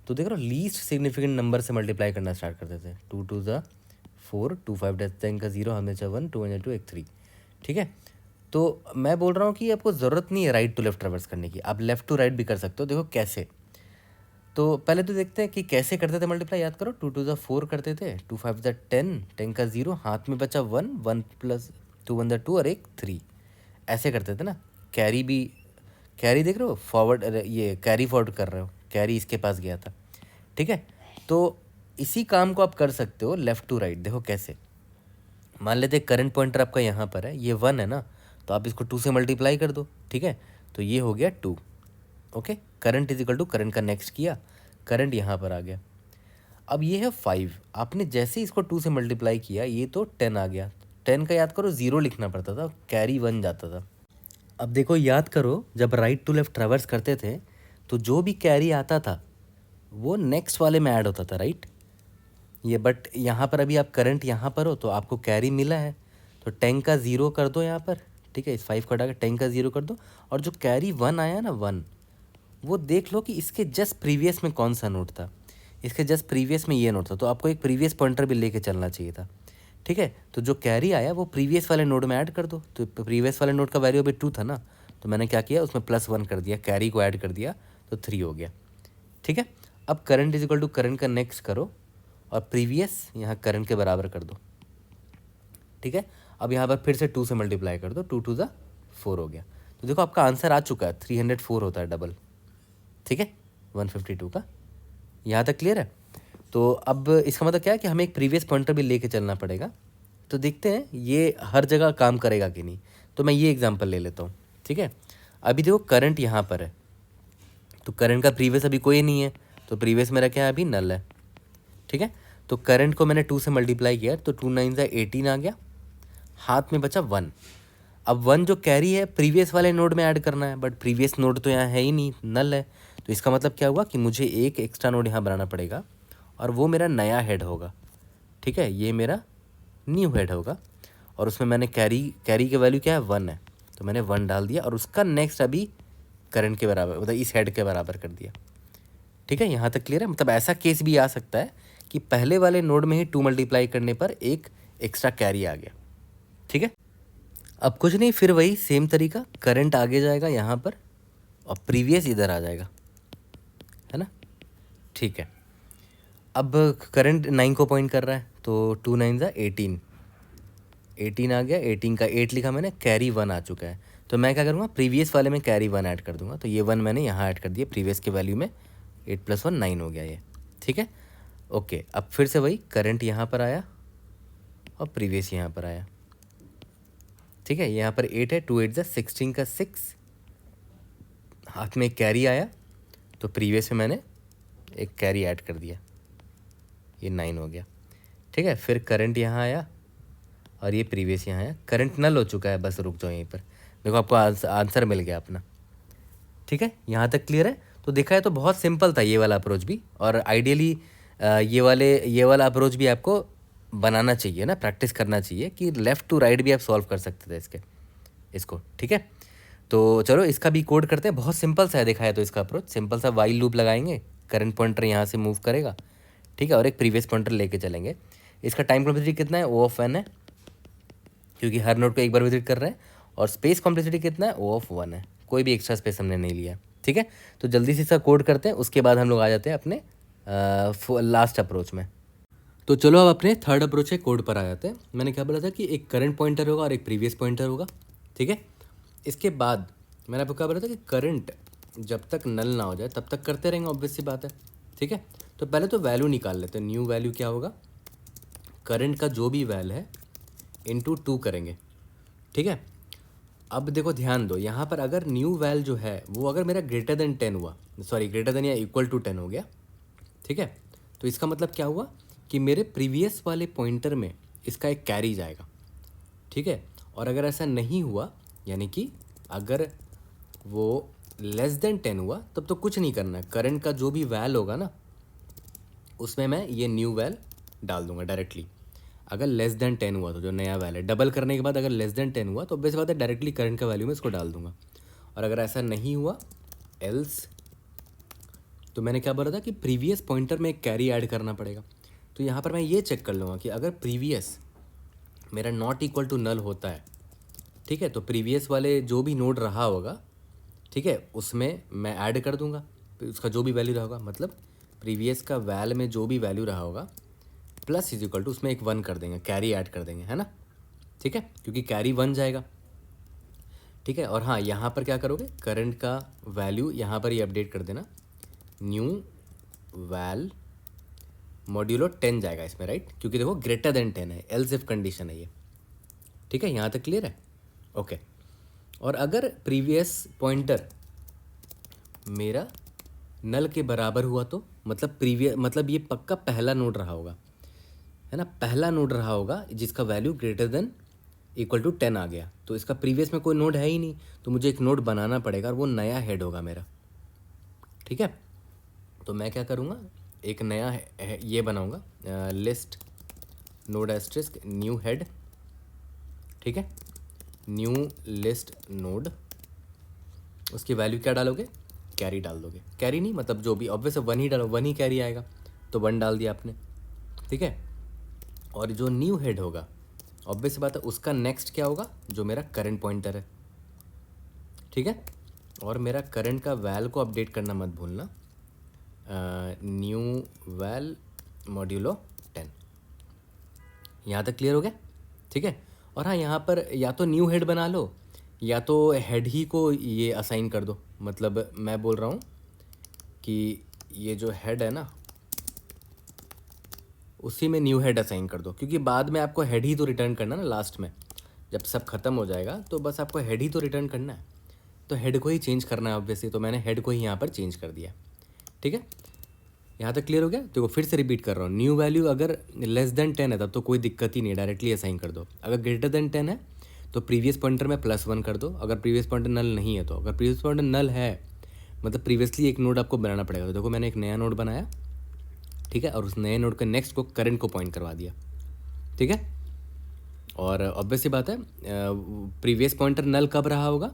तो देख रहे हो लीस्ट सिग्निफिकेंट नंबर से मल्टीप्लाई करना स्टार्ट करते थे। 2 2 ज़ा 4, 2 5 10 का 0, हमेशा 1, 2 1 2 1 3। ठीक है, तो मैं बोल रहा हूँ कि आपको ज़रूरत नहीं है राइट टू लेफ्ट ट्रेवर्स करने की, आप लेफ़्ट टू राइट भी कर सकते हो। देखो कैसे, तो पहले तो देखते हैं कि कैसे करते थे मल्टीप्लाई। याद करो 2 2 ज़ा 4 करते थे, 2 5 ज़ा 10, 10 का 0, हाथ में बचा 1, 1 प्लस 2 1 ज़ा 2 और एक 3, ऐसे करते थे ना। कैरी भी, कैरी देख रहे हो फॉरवर्ड, ये कैरी फॉरवर्ड कर रहे हो, कैरी इसके पास गया था। ठीक है, तो इसी काम को आप कर सकते हो लेफ़्ट टू राइट। देखो कैसे, मान लेते करंट पॉइंटर आपका यहाँ पर है, ये 1 है ना, तो आप इसको 2 से मल्टीप्लाई कर दो। ठीक है, तो ये हो गया 2। Okay, current is equal to, current का नेक्स्ट किया, करंट यहाँ पर आ गया। अब ये है 5, आपने जैसे इसको 2 से मल्टीप्लाई किया, ये तो 10 आ गया। 10 का याद करो 0 लिखना पड़ता था, कैरी 1 जाता था। अब देखो याद करो, जब राइट टू लेफ्ट ट्रैवर्स करते थे तो जो भी कैरी आता था वो नेक्स्ट वाले में ऐड होता था, राइट। ये बट यहाँ पर अभी आप करंट यहाँ पर हो तो आपको कैरी मिला है, तो 10 का 0 कर दो यहाँ पर। ठीक है, इस 5 को हटा कर 10 का 0 कर दो, और जो कैरी 1 आया ना 1, वो देख लो कि इसके जस्ट प्रीवियस में कौन सा नोट था। इसके जस्ट प्रीवियस में ये नोट था, तो आपको एक प्रीवियस पॉइंटर भी लेके चलना चाहिए था। ठीक है, तो जो कैरी आया वो प्रीवियस वाले नोड में ऐड कर दो। तो प्रीवियस वाले नोड का वैल्यू अभी 2 था ना, तो मैंने क्या किया, उसमें +1 कर दिया, कैरी को ऐड कर दिया, तो 3 हो गया। ठीक है, अब current is equal to current का नेक्स्ट करो, और प्रीवियस यहाँ करंट के बराबर कर दो। ठीक है, अब यहाँ पर फिर से 2 से मल्टीप्लाई कर दो, 2 2 ज़ा 4 हो गया। तो देखो आपका आंसर आ चुका है, 304 होता है डबल। ठीक है, 152 का। यहाँ तक क्लियर है। तो अब इसका मतलब क्या है कि हमें एक प्रीवियस पॉइंटर भी लेके चलना पड़ेगा। तो देखते हैं ये हर जगह काम करेगा कि नहीं। तो मैं ये एग्जांपल ले लेता हूँ। ठीक है, अभी देखो करंट यहाँ पर है, तो करंट का प्रीवियस अभी कोई नहीं है, तो प्रीवियस मेरा क्या है, अभी नल है। ठीक है, तो करंट को मैंने 2 से मल्टीप्लाई किया, तो 2 9 ज़ा 18 आ गया, हाथ में बचा 1। अब 1 जो कैरी है प्रीवियस वाले नोड में ऐड करना है, बट प्रीवियस नोड तो यहाँ है ही नहीं, नल है। तो इसका मतलब क्या हुआ कि मुझे एक एक्स्ट्रा नोड यहाँ बनाना पड़ेगा, और वो मेरा नया हेड होगा। ठीक है, ये मेरा न्यू हेड होगा, और उसमें मैंने कैरी की वैल्यू क्या है, 1 है, तो मैंने 1 डाल दिया, और उसका नेक्स्ट अभी करंट के बराबर, मतलब इस हेड के बराबर कर दिया। ठीक है, यहाँ तक क्लियर है। मतलब ऐसा केस भी आ सकता है कि पहले वाले नोड में ही 2 मल्टीप्लाई करने पर एक एक्स्ट्रा कैरी आ गया। ठीक है, अब कुछ नहीं, फिर वही सेम तरीका, करंट आगे जाएगा यहाँ पर, और प्रीवियस इधर आ जाएगा, है ना। ठीक है, अब करंट 9 को पॉइंट कर रहा है, तो 2 9 ज़ा 18, 18 आ गया, 18 का 8 लिखा मैंने, कैरी 1 आ चुका है। तो मैं क्या करूँगा, प्रीवियस वाले में कैरी 1 ऐड कर दूंगा, तो ये 1 मैंने यहाँ ऐड कर दिया प्रीवियस के वैल्यू में, 8 + 1 9 हो गया ये। ठीक है, ओके, अब फिर से वही करंट यहाँ पर आया, और प्रीवियस यहाँ पर आया। ठीक है, यहाँ पर 8 है, 2 8 ज़ा 16 का 6, हाथ में एक कैरी आया, तो प्रीवियस में मैंने एक कैरी ऐड कर दिया, ये 9 हो गया। ठीक है, फिर करंट यहाँ आया, और ये प्रीवियस यहाँ आया, करंट नल हो चुका है, बस रुक जाओ यहीं पर। देखो आपको आंसर मिल गया अपना। ठीक है, यहाँ तक क्लियर है। तो देखा है तो बहुत सिंपल था ये वाला अप्रोच भी, और आइडियली ये वाला अप्रोच भी आपको बनाना चाहिए ना, प्रैक्टिस करना चाहिए कि लेफ़्ट टू राइट भी आप सॉल्व कर सकते थे इसको। ठीक है, तो चलो इसका भी कोड करते हैं, बहुत सिंपल सा है देखा है तो इसका अप्रोच। सिंपल सा वाइल लूप लगाएंगे, करंट पॉइंटर यहाँ से मूव करेगा, ठीक है, और एक प्रीवियस पॉइंटर लेके चलेंगे। इसका टाइम कॉम्प्लेक्सिटी कितना है, O ऑफ n है, क्योंकि हर नोड को एक बार विजिट कर रहे हैं, और स्पेस कॉम्प्लेक्सिटी कितना है, O ऑफ 1 है, कोई भी एक्स्ट्रा स्पेस हमने नहीं लिया। ठीक है, तो जल्दी से इसका कोड करते हैं, उसके बाद हम लोग आ जाते हैं अपने लास्ट अप्रोच में। तो चलो अब अपने थर्ड अप्रोच के कोड पर आ जाते हैं। मैंने क्या बोला था कि एक करंट पॉइंटर होगा और एक प्रीवियस पॉइंटर होगा। ठीक है, इसके बाद मैंने आपको क्या बोला था कि करंट जब तक नल ना हो जाए तब तक करते रहेंगे, ऑब्वियस सी बात है। ठीक है, तो पहले तो वैल्यू निकाल लेते हैं। न्यू वैल्यू क्या होगा, करंट का जो भी वैल है इंटू 2 करेंगे, ठीक है। अब देखो ध्यान दो, यहाँ पर अगर न्यू वैल जो है वो अगर मेरा ग्रेटर देन 10 हुआ, सॉरी ग्रेटर देन या इक्वल टू 10 हो गया, ठीक है, तो इसका मतलब क्या हुआ कि मेरे प्रीवियस वाले पॉइंटर में इसका एक कैरी जाएगा, ठीक है। और अगर ऐसा नहीं हुआ, यानी कि अगर वो लेस देन 10 हुआ, तब तो कुछ नहीं करना है, करंट का जो भी वैल होगा ना उसमें मैं ये न्यू वैल डाल दूंगा डायरेक्टली। अगर लेस देन 10 हुआ तो जो नया वैल है, डबल करने के बाद अगर लेस देन 10 हुआ तो ऑब्वियस बात है डायरेक्टली करंट का वैल्यू में इसको डाल दूंगा। और अगर ऐसा नहीं हुआ एल्स, तो मैंने क्या बोला था कि प्रीवियस पॉइंटर में एक कैरी ऐड करना पड़ेगा। तो यहाँ पर मैं ये चेक कर लूँगा कि अगर प्रीवियस मेरा नॉट इक्वल टू नल होता है, ठीक है, तो प्रीवियस वाले जो भी नोड रहा होगा, ठीक है, उसमें मैं ऐड कर दूंगा उसका जो भी वैल्यू रहा होगा, मतलब प्रीवियस का वैल में जो भी वैल्यू रहा होगा प्लस इज इक्वल टू उसमें एक 1 कर देंगे, कैरी ऐड कर देंगे, है ना, ठीक है, क्योंकि कैरी 1 जाएगा, ठीक है। और हाँ, यहाँ पर क्या करोगे, करंट का वैल्यू यहाँ पर ही अपडेट कर देना, न्यू वैल मॉड्यूलो 10 जाएगा इसमें, राइट, क्योंकि देखो ग्रेटर देन 10 है, एल्स इफ कंडीशन है ये, ठीक है, यहाँ तक क्लियर है, ओके। और अगर प्रीवियस पॉइंटर मेरा नल के बराबर हुआ तो मतलब ये पक्का पहला नोड रहा होगा, है ना, पहला नोड रहा होगा जिसका value greater than equal to 10 आ गया, तो इसका प्रीवियस में कोई नोड है ही नहीं, तो मुझे एक नोड बनाना पड़ेगा और वो नया हेड होगा मेरा, ठीक है। तो मैं क्या करूँगा, एक नया ये बनाऊँगा, list node asterisk new head, ठीक है, न्यू लिस्ट नोड, उसकी वैल्यू क्या डालोगे, कैरी डाल दोगे, कैरी नहीं मतलब जो भी ऑब्वियस 1 ही डालो, 1 ही कैरी आएगा, तो 1 डाल दिया आपने, ठीक है। और जो न्यू हेड होगा ऑब्वियस बात है उसका नेक्स्ट क्या होगा, जो मेरा करंट पॉइंटर है, ठीक है। और मेरा करंट का वैल को अपडेट करना मत भूलना, न्यू वैल मॉड्यूलो 10। यहाँ तक क्लियर हो गया, ठीक है। और हाँ, यहाँ पर या तो न्यू हेड बना लो या तो हेड ही को ये असाइन कर दो, मतलब मैं बोल रहा हूँ कि ये जो हेड है ना उसी में न्यू हेड असाइन कर दो, क्योंकि बाद में आपको हेड ही तो रिटर्न करना ना, लास्ट में जब सब खत्म हो जाएगा तो बस आपको हेड ही तो रिटर्न करना है, तो हेड को ही चेंज करना है ऑब्वियसली, तो मैंने हेड को ही यहाँ पर चेंज कर दिया, ठीक है। यहाँ तक क्लियर हो गया। देखो फिर से रिपीट कर रहा हूँ, न्यू वैल्यू अगर लेस देन 10 है तब तो कोई दिक्कत ही नहीं, डायरेक्टली असाइन कर दो। अगर ग्रेटर देन 10 है तो प्रीवियस पॉइंटर में +1 कर दो, अगर प्रीवियस पॉइंटर नल नहीं है तो। अगर प्रीवियस पॉइंटर नल है मतलब प्रीवियसली एक नोड आपको बनाना पड़ेगा, तो देखो मैंने एक नया नोड बनाया, ठीक है, और उस नए नोड के नेक्स्ट को करंट को पॉइंट करवा दिया, ठीक है। और ऑब्वियस सी बात है प्रीवियस पॉइंटर नल कब रहा होगा,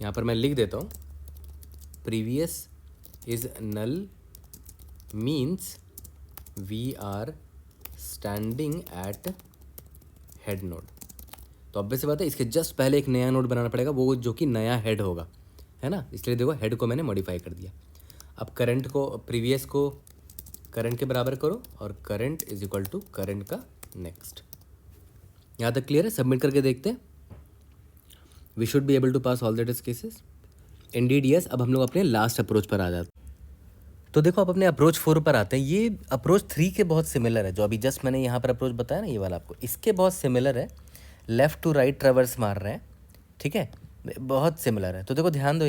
यहाँ पर मैं लिख देता हूँ, previous is null means we are standing at head node. तो ऑब्वियस सी बात है इसके जस्ट पहले एक नया नोड बनाना पड़ेगा, वो जो कि नया हेड होगा, है ना, इसलिए देखो हेड को मैंने मॉडिफाई कर दिया। अब करंट को प्रीवियस को करंट के बराबर करो और current is equal to current का नेक्स्ट। यहाँ तक क्लियर है, सबमिट करके देखते हैं। We should be able to pass all the test cases, indeed yes. अब हम लोग अपने लास्ट अप्रोच पर आ जाते हैं। तो देखो अब अपने अप्रोच 4 पर आते हैं। ये अप्रोच 3 के बहुत सिमिलर है, जो अभी जस्ट मैंने यहाँ पर अप्रोच बताया ना, ये वाला आपको इसके बहुत सिमिलर है, लेफ़्ट टू राइट ट्रैवर्स मार रहे हैं, ठीक है, बहुत सिमिलर है। तो देखो ध्यान दो,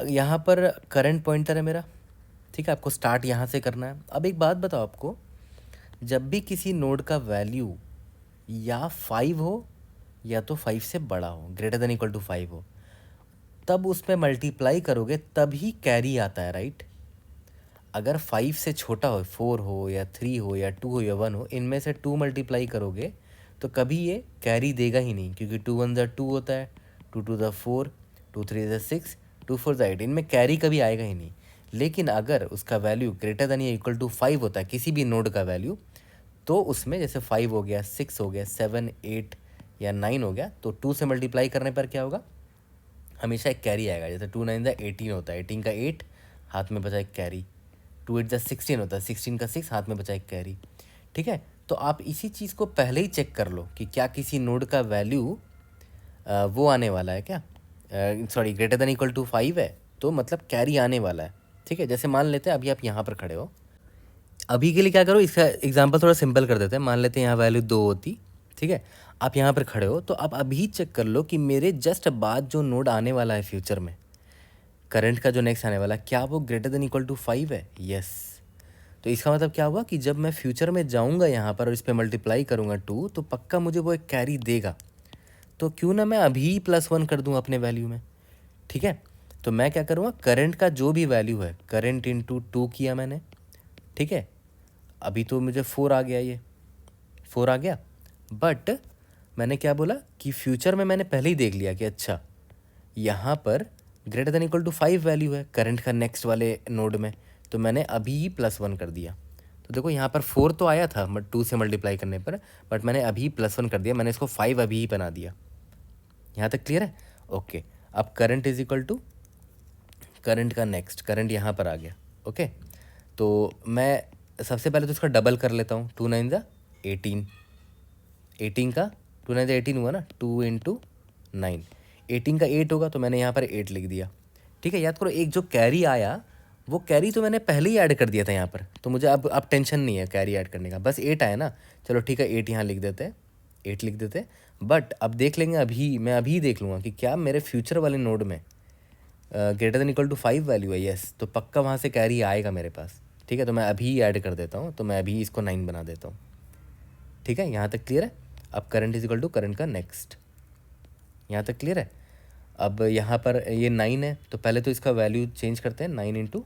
यहाँ पर करंट पॉइंटर है मेरा, ठीक है, आपको स्टार्ट यहाँ से करना है। अब एक बात बताओ आपको, जब भी किसी नोड का वैल्यू या 5 हो या तो 5 से बड़ा हो, ग्रेटर देन इक्वल टू 5 हो, तब उसमें मल्टीप्लाई करोगे तभी कैरी आता है, राइट। अगर 5 से छोटा हो, 4 हो या 3 हो या 2 हो या 1 हो, इनमें से 2 मल्टीप्लाई करोगे तो कभी ये कैरी देगा ही नहीं, क्योंकि 2 1 ज़ा 2 होता है, 2 2 ज़ा 4, 2 3 ज़ा 6, 2 4 ज़ा 8, इनमें कैरी कभी आएगा ही नहीं। लेकिन अगर उसका वैल्यू ग्रेटर देन या इक्वल टू 5 होता है, किसी भी नोड का वैल्यू, तो उसमें जैसे 5 हो गया, 6 हो गया, 7 8 या 9 हो गया, तो 2 से मल्टीप्लाई करने पर क्या होगा, हमेशा एक कैरी आएगा। जैसे 2 9 ज़ा 18 होता है, 18 का 8 हाथ में बचा एक कैरी, 2 8 ज़ा 16 होता है, 16 का 6 हाथ में बचा एक कैरी, ठीक है। तो आप इसी चीज़ को पहले ही चेक कर लो कि क्या किसी नोड का वैल्यू वो आने वाला है क्या, sorry greater than equal to 5 है, तो मतलब कैरी आने वाला है, ठीक है। जैसे मान लेते हैं अभी आप यहाँ पर खड़े हो, अभी के लिए क्या करो, इसका एग्जांपल थोड़ा सिंपल कर देते हैं। मान लेते हैं यहाँ वैल्यू 2 होती, ठीक है। आप यहाँ पर खड़े हो तो आप अभी चेक कर लो कि मेरे जस्ट बाद जो नोड आने वाला है फ्यूचर में, करंट का जो नेक्स्ट आने वाला है, क्या वो ग्रेटर देन इक्वल टू 5 है? यस। तो इसका मतलब क्या हुआ कि जब मैं फ्यूचर में जाऊँगा यहाँ पर और इस पर मल्टीप्लाई करूँगा 2, तो पक्का मुझे वो एक कैरी देगा। तो क्यों ना मैं अभी +1 कर दूँ अपने वैल्यू में, ठीक है। तो मैं क्या करूँगा, करंट का जो भी वैल्यू है, करंट इंटू 2 किया मैंने, ठीक है। अभी तो मुझे 4 आ गया, ये 4 आ गया। बट मैंने क्या बोला कि फ्यूचर में मैंने पहले ही देख लिया कि अच्छा यहाँ पर greater than equal to 5 value है करंट का नेक्स्ट वाले नोड में, तो मैंने अभी ही +1 कर दिया। तो देखो यहाँ पर 4 तो आया था 2 से मल्टीप्लाई करने पर, बट मैंने अभी +1 कर दिया, मैंने इसको 5 अभी ही बना दिया। यहाँ तक क्लियर है? ओके। अब current is equal to current का नेक्स्ट, करंट यहाँ पर आ गया, ओके। तो मैं सबसे पहले तो इसका डबल कर लेता हूँ, 2 9 ज़ा 18, 18 का 2 9 ज़ा 18 हुआ ना, 2 इंटू 9, 18 का 8 होगा, तो मैंने यहाँ पर 8 लिख दिया, ठीक है। याद करो एक जो कैरी आया वो कैरी तो मैंने पहले ही ऐड कर दिया था यहाँ पर, तो मुझे अब टेंशन नहीं है कैरी ऐड करने का, बस 8 आया ना, चलो ठीक है 8 यहाँ लिख देते हैं, 8 लिख देते हैं। बट अब देख लेंगे, अभी मैं अभी देख लूँगा कि क्या मेरे फ्यूचर वाले नोड में greater than equal to 5 value है, यस, तो पक्का वहाँ से कैरी आएगा मेरे पास, ठीक है। तो मैं अभी ऐड कर देता हूँ, तो मैं अभी इसको 9 बना देता हूँ, ठीक है। यहाँ तक क्लियर है? अब current is equal to current का नेक्स्ट, यहाँ तक क्लियर है? अब यहाँ पर ये 9 है, तो पहले तो इसका वैल्यू चेंज करते हैं, 9 इंटू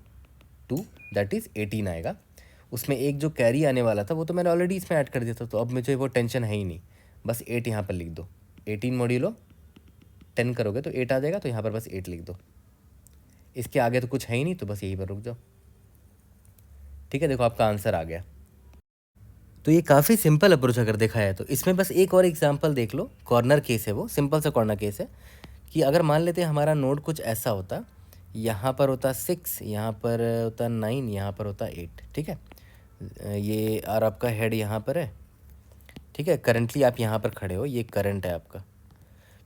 2 दैट इज़ 18 आएगा। उसमें एक जो कैरी आने वाला था वो तो मैंने ऑलरेडी इसमें ऐड कर दिया था, तो अब मुझे वो टेंशन है ही नहीं, बस 8 यहाँ पर लिख दो, 18 मॉड्यूलो 10 करोगे तो 8 आ जाएगा, तो यहाँ पर बस 8 लिख दो। इसके आगे तो कुछ है ही नहीं, तो बस यहीं पर रुक जाओ, ठीक है। देखो आपका आंसर आ गया। तो ये काफ़ी सिंपल अप्रोच अगर देखा है तो। इसमें बस एक और एग्जांपल देख लो, कॉर्नर केस है, वो सिंपल सा कॉर्नर केस है कि अगर मान लेते हैं हमारा नोड कुछ ऐसा होता, यहाँ पर होता 6, यहाँ पर होता 9, यहाँ पर होता 8, ठीक है। ये और आपका हेड यहाँ पर है, ठीक है। करंटली आप यहाँ पर खड़े हो, ये करंट है आपका,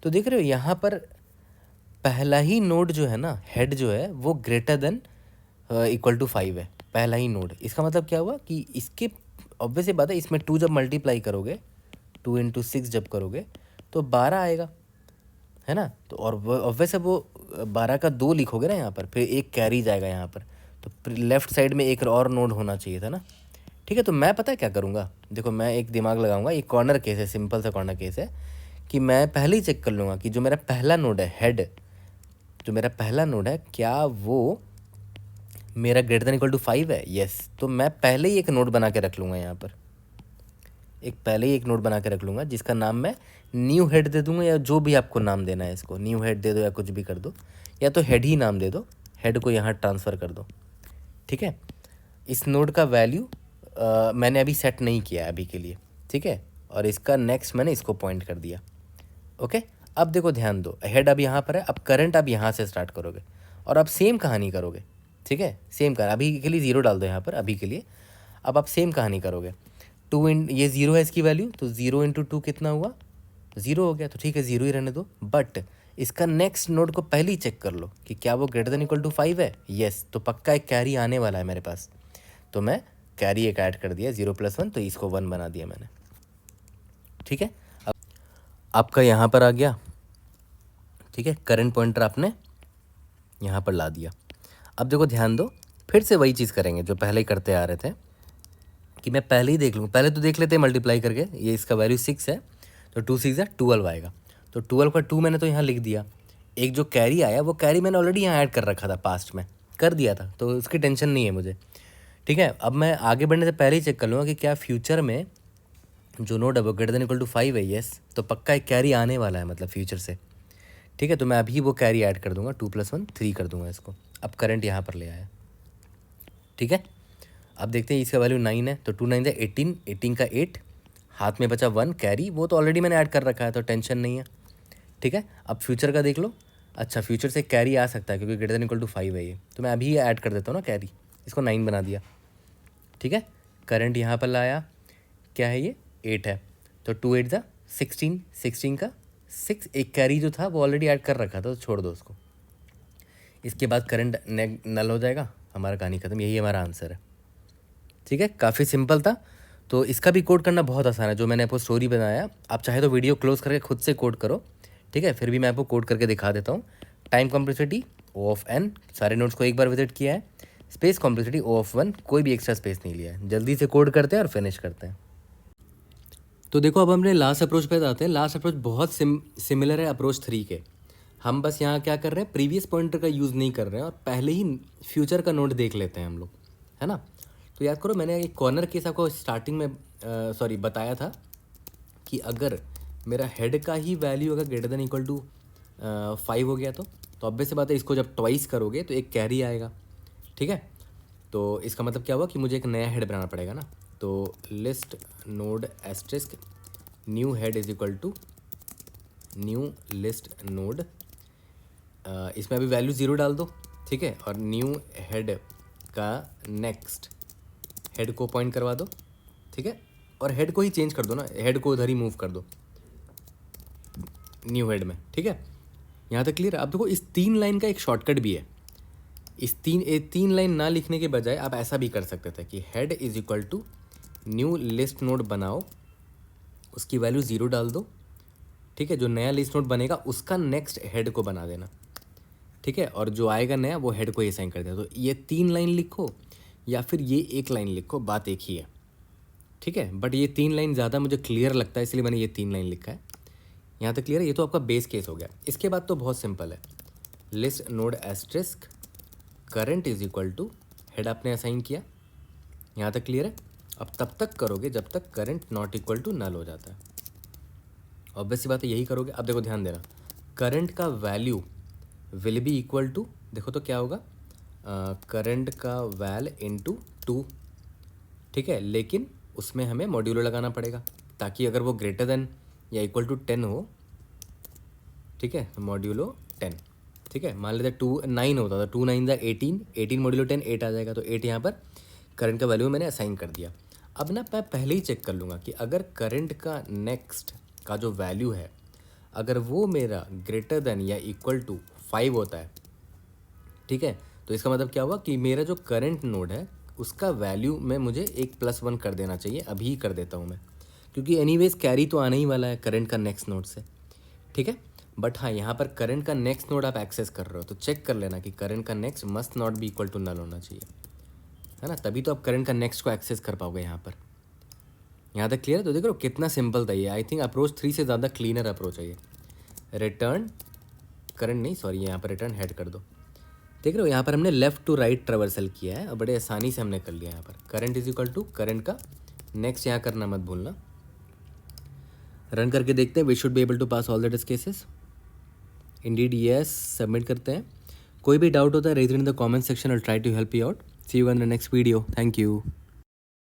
तो देख रहे हो यहाँ पर पहला ही नोड जो है ना, हेड जो है वो ग्रेटर देन इक्वल टू 5 है, पहला ही नोड। इसका मतलब क्या हुआ कि इसके ऑब्वियस ही बात है, इसमें 2 जब मल्टीप्लाई करोगे, 2 इंटू 6 जब करोगे तो 12 आएगा, है ना। तो और ऑब्वियस है वो 12 का 2 लिखोगे ना यहाँ पर, फिर एक कैरी जाएगा यहाँ पर, तो लेफ्ट साइड में एक और नोड होना चाहिए था ना, ठीक है। तो मैं पता है क्या करूँगा, देखो मैं एक दिमाग लगाऊंगा, ये कॉर्नर केस है, सिंपल सा कॉर्नर केस है कि मैं पहले ही चेक कर लूँगा कि जो मेरा पहला नोड है हेड, जो मेरा पहला नोड है क्या वो मेरा ग्रेटर देन इक्वल टू 5 है, यस। तो मैं पहले ही एक नोड बना के रख लूँगा यहाँ पर, पहले ही एक नोड बना के रख लूँगा जिसका नाम मैं न्यू हेड दे दूँगा, या जो भी आपको नाम देना है, इसको न्यू हेड दे दो या कुछ भी कर दो, या तो हेड ही नाम दे दो, हेड को यहाँ ट्रांसफ़र कर दो, ठीक है। इस नोड का वैल्यू मैंने अभी सेट नहीं किया है अभी के लिए, ठीक है। और इसका नेक्स्ट मैंने इसको पॉइंट कर दिया, ओके। अब देखो ध्यान दो, हेड अब यहाँ पर है, अब करंट अब यहाँ से स्टार्ट करोगे और अब सेम कहानी करोगे, ठीक है। सेम कहानी, अभी के लिए 0 डाल दो यहाँ पर, अभी के लिए। अब आप सेम कहानी करोगे, 2 इन ये 0 है इसकी वैल्यू, तो 0 इंटू 2 कितना हुआ, 0 हो गया, तो ठीक है 0 ही रहने दो। बट इसका नेक्स्ट नोड को पहले ही चेक कर लो कि क्या वो ग्रेटर देन इक्वल टू 5 है, यस। तो पक्का एक कैरी आने वाला है मेरे पास, तो मैं कैरी एक ऐड कर दिया, 0 + 1, तो इसको 1 बना दिया मैंने, ठीक है। अब आपका यहाँ पर आ गया, ठीक है, करंट पॉइंटर आपने यहाँ पर ला दिया। अब देखो ध्यान दो, फिर से वही चीज़ करेंगे जो पहले ही करते आ रहे थे कि मैं पहले ही देख लूँ, पहले तो देख लेते हैं मल्टीप्लाई करके, ये इसका वैल्यू 6 है, तो 2 6 12 आएगा, तो 12 का 2 मैंने तो यहाँ लिख दिया। एक जो कैरी आया वो कैरी मैंने ऑलरेडी यहाँ ऐड कर रखा था, पास्ट में कर दिया था, तो उसकी टेंशन नहीं है मुझे, ठीक है। अब मैं आगे बढ़ने से पहले ही चेक कर लूँगा कि क्या फ्यूचर में जो नोड है वो ग्रेटर देन इक्वल टू 5 है, यस। तो पक्का एक कैरी आने वाला है मतलब फ्यूचर से, ठीक है। तो मैं अभी वो कैरी ऐड कर दूंगा, 2 + 1 3 कर दूंगा इसको। अब करंट यहाँ पर ले आया, ठीक है। अब देखते हैं इसका वैल्यू 9 है, तो 2 9 18, 18 का 8, हाथ में बचा 1 कैरी, वो तो ऑलरेडी मैंने ऐड कर रखा है, तो टेंशन नहीं है, ठीक है। अब फ्यूचर का देख लो, अच्छा फ्यूचर से कैरी आ सकता है क्योंकि ग्रेटर देन इक्वल टू 5 है ये, तो मैं अभी ऐड कर देता हूँ ना कैरी, इसको 9 बना दिया, ठीक है। करंट यहाँ पर लाया, क्या है ये 8 है, तो 2 8 16, 16 का 6, एक कैरी जो था वो ऑलरेडी ऐड कर रखा था, तो छोड़ दो उसको। इसके बाद करंट नल हो जाएगा, हमारा कहानी खत्म, यही हमारा आंसर है, ठीक है, काफ़ी सिंपल था। तो इसका भी कोड करना बहुत आसान है, जो मैंने आपको स्टोरी बनाया। आप चाहे तो वीडियो क्लोज करके खुद से कोड करो, ठीक है, फिर भी मैं आपको कोड करके दिखा देता हूँ। Time complexity O of n, सारे नोट्स को एक बार विजिट किया है। स्पेस कॉम्प्लेक्सिटी O ऑफ 1, कोई भी एक्स्ट्रा स्पेस नहीं लिया है। जल्दी से कोड करते हैं और फिनिश करते हैं। तो देखो, अब हमने लास्ट अप्रोच पे आते हैं। लास्ट अप्रोच बहुत सिमिलर है अप्रोच 3 के। हम बस यहाँ क्या कर रहे हैं, प्रीवियस पॉइंटर का यूज़ नहीं कर रहे हैं और पहले ही फ्यूचर का नोट देख लेते हैं हम लोग, है ना। तो याद करो, मैंने एक कॉर्नर केस आपको स्टार्टिंग में बताया था कि अगर मेरा हेड का ही वैल्यू अगर ग्रेटर देन इक्वल टू 5 हो गया तो ऑब्वियस सी बात है, इसको जब ट्वाइस करोगे तो एक कैरी आएगा, ठीक है। तो इसका मतलब क्या हुआ कि मुझे एक नया हेड बनाना पड़ेगा ना। तो list node asterisk new head is equal to new list node, इसमें अभी वैल्यू 0 डाल दो, ठीक है, और न्यू हेड का नेक्स्ट हेड को पॉइंट करवा दो, ठीक है, और हेड को ही चेंज कर दो ना, हेड को उधर ही मूव कर दो न्यू हेड में, ठीक है। यहाँ तक क्लियर है। अब देखो, इस 3 लाइन का एक शॉर्टकट भी है। इस तीन लाइन ना लिखने के बजाय आप ऐसा भी कर सकते थे कि head is equal to new list node बनाओ, उसकी वैल्यू 0 डाल दो, ठीक है, जो नया लिस्ट नोड बनेगा उसका नेक्स्ट हेड को बना देना, ठीक है, और जो आएगा नया वो हेड को ही असाइन कर देना। तो ये 3 लाइन लिखो या फिर ये 1 लाइन लिखो, बात एक ही है, ठीक है। बट ये 3 लाइन ज़्यादा मुझे क्लियर लगता है, इसलिए मैंने ये 3 लाइन लिखा है। यहाँ तक क्लियर है। ये तो आपका बेस केस हो गया। इसके बाद तो बहुत सिंपल है, list node asterisk current is equal to head आपने असाइन किया। यहाँ तक क्लियर है। अब तब तक करोगे जब तक current not equal to null हो जाता है। ऑब्वियस सी बात है, यही करोगे। अब देखो, ध्यान देना, करंट का value will be equal to, देखो तो क्या होगा, करंट का वैल इंटू 2, ठीक है, लेकिन उसमें हमें मॉड्यूलो लगाना पड़ेगा ताकि अगर वो ग्रेटर देन या इक्वल टू 10 हो, ठीक है, मॉड्यूलो 10, ठीक है। मान लेते 9 होता था, 2 9 ज़ा 18, 18 मॉड्यूलो 10 8 आ जाएगा। तो 8 यहाँ पर करंट का वैल्यू मैंने असाइन कर दिया। अब ना मैं पहले ही चेक कर लूँगा कि अगर करंट का नेक्स्ट का जो वैल्यू है, अगर वो मेरा ग्रेटर देन या इक्वल टू 5 होता है, ठीक है, तो इसका मतलब क्या हुआ कि मेरा जो करंट नोड है उसका वैल्यू में मुझे एक +1 कर देना चाहिए। अभी ही कर देता हूँ मैं, क्योंकि एनीवेज कैरी तो आना ही वाला है करंट का नेक्स्ट नोड से, ठीक है। बट हाँ, यहाँ पर करंट का नेक्स्ट नोड आप एक्सेस कर रहे हो तो चेक कर लेना कि करंट का next must not be equal to null होना चाहिए, है ना, तभी तो आप करंट का नेक्स्ट को एक्सेस कर पाओगे यहाँ पर। यहाँ तक क्लियर है। तो देख रहे हो कितना सिंपल था ये। आई थिंक अप्रोच 3 से ज़्यादा क्लीनर अप्रोच है ये। रिटर्न करंट नहीं, सॉरी, यहाँ पर रिटर्न हेड कर दो। देख रहे हो, यहाँ पर हमने लेफ्ट टू राइट ट्रेवर्सल किया है और बड़े आसानी से हमने कर लिया। यहाँ पर current is equal to current का नेक्स्ट यहाँ करना मत भूलना। रन करके देखते हैं। We should be able to pass all the test cases. Indeed yes, submit करते हैं। कोई भी डाउट होता है raise in the comment section, I try to help you out. See you in the next video. Thank you.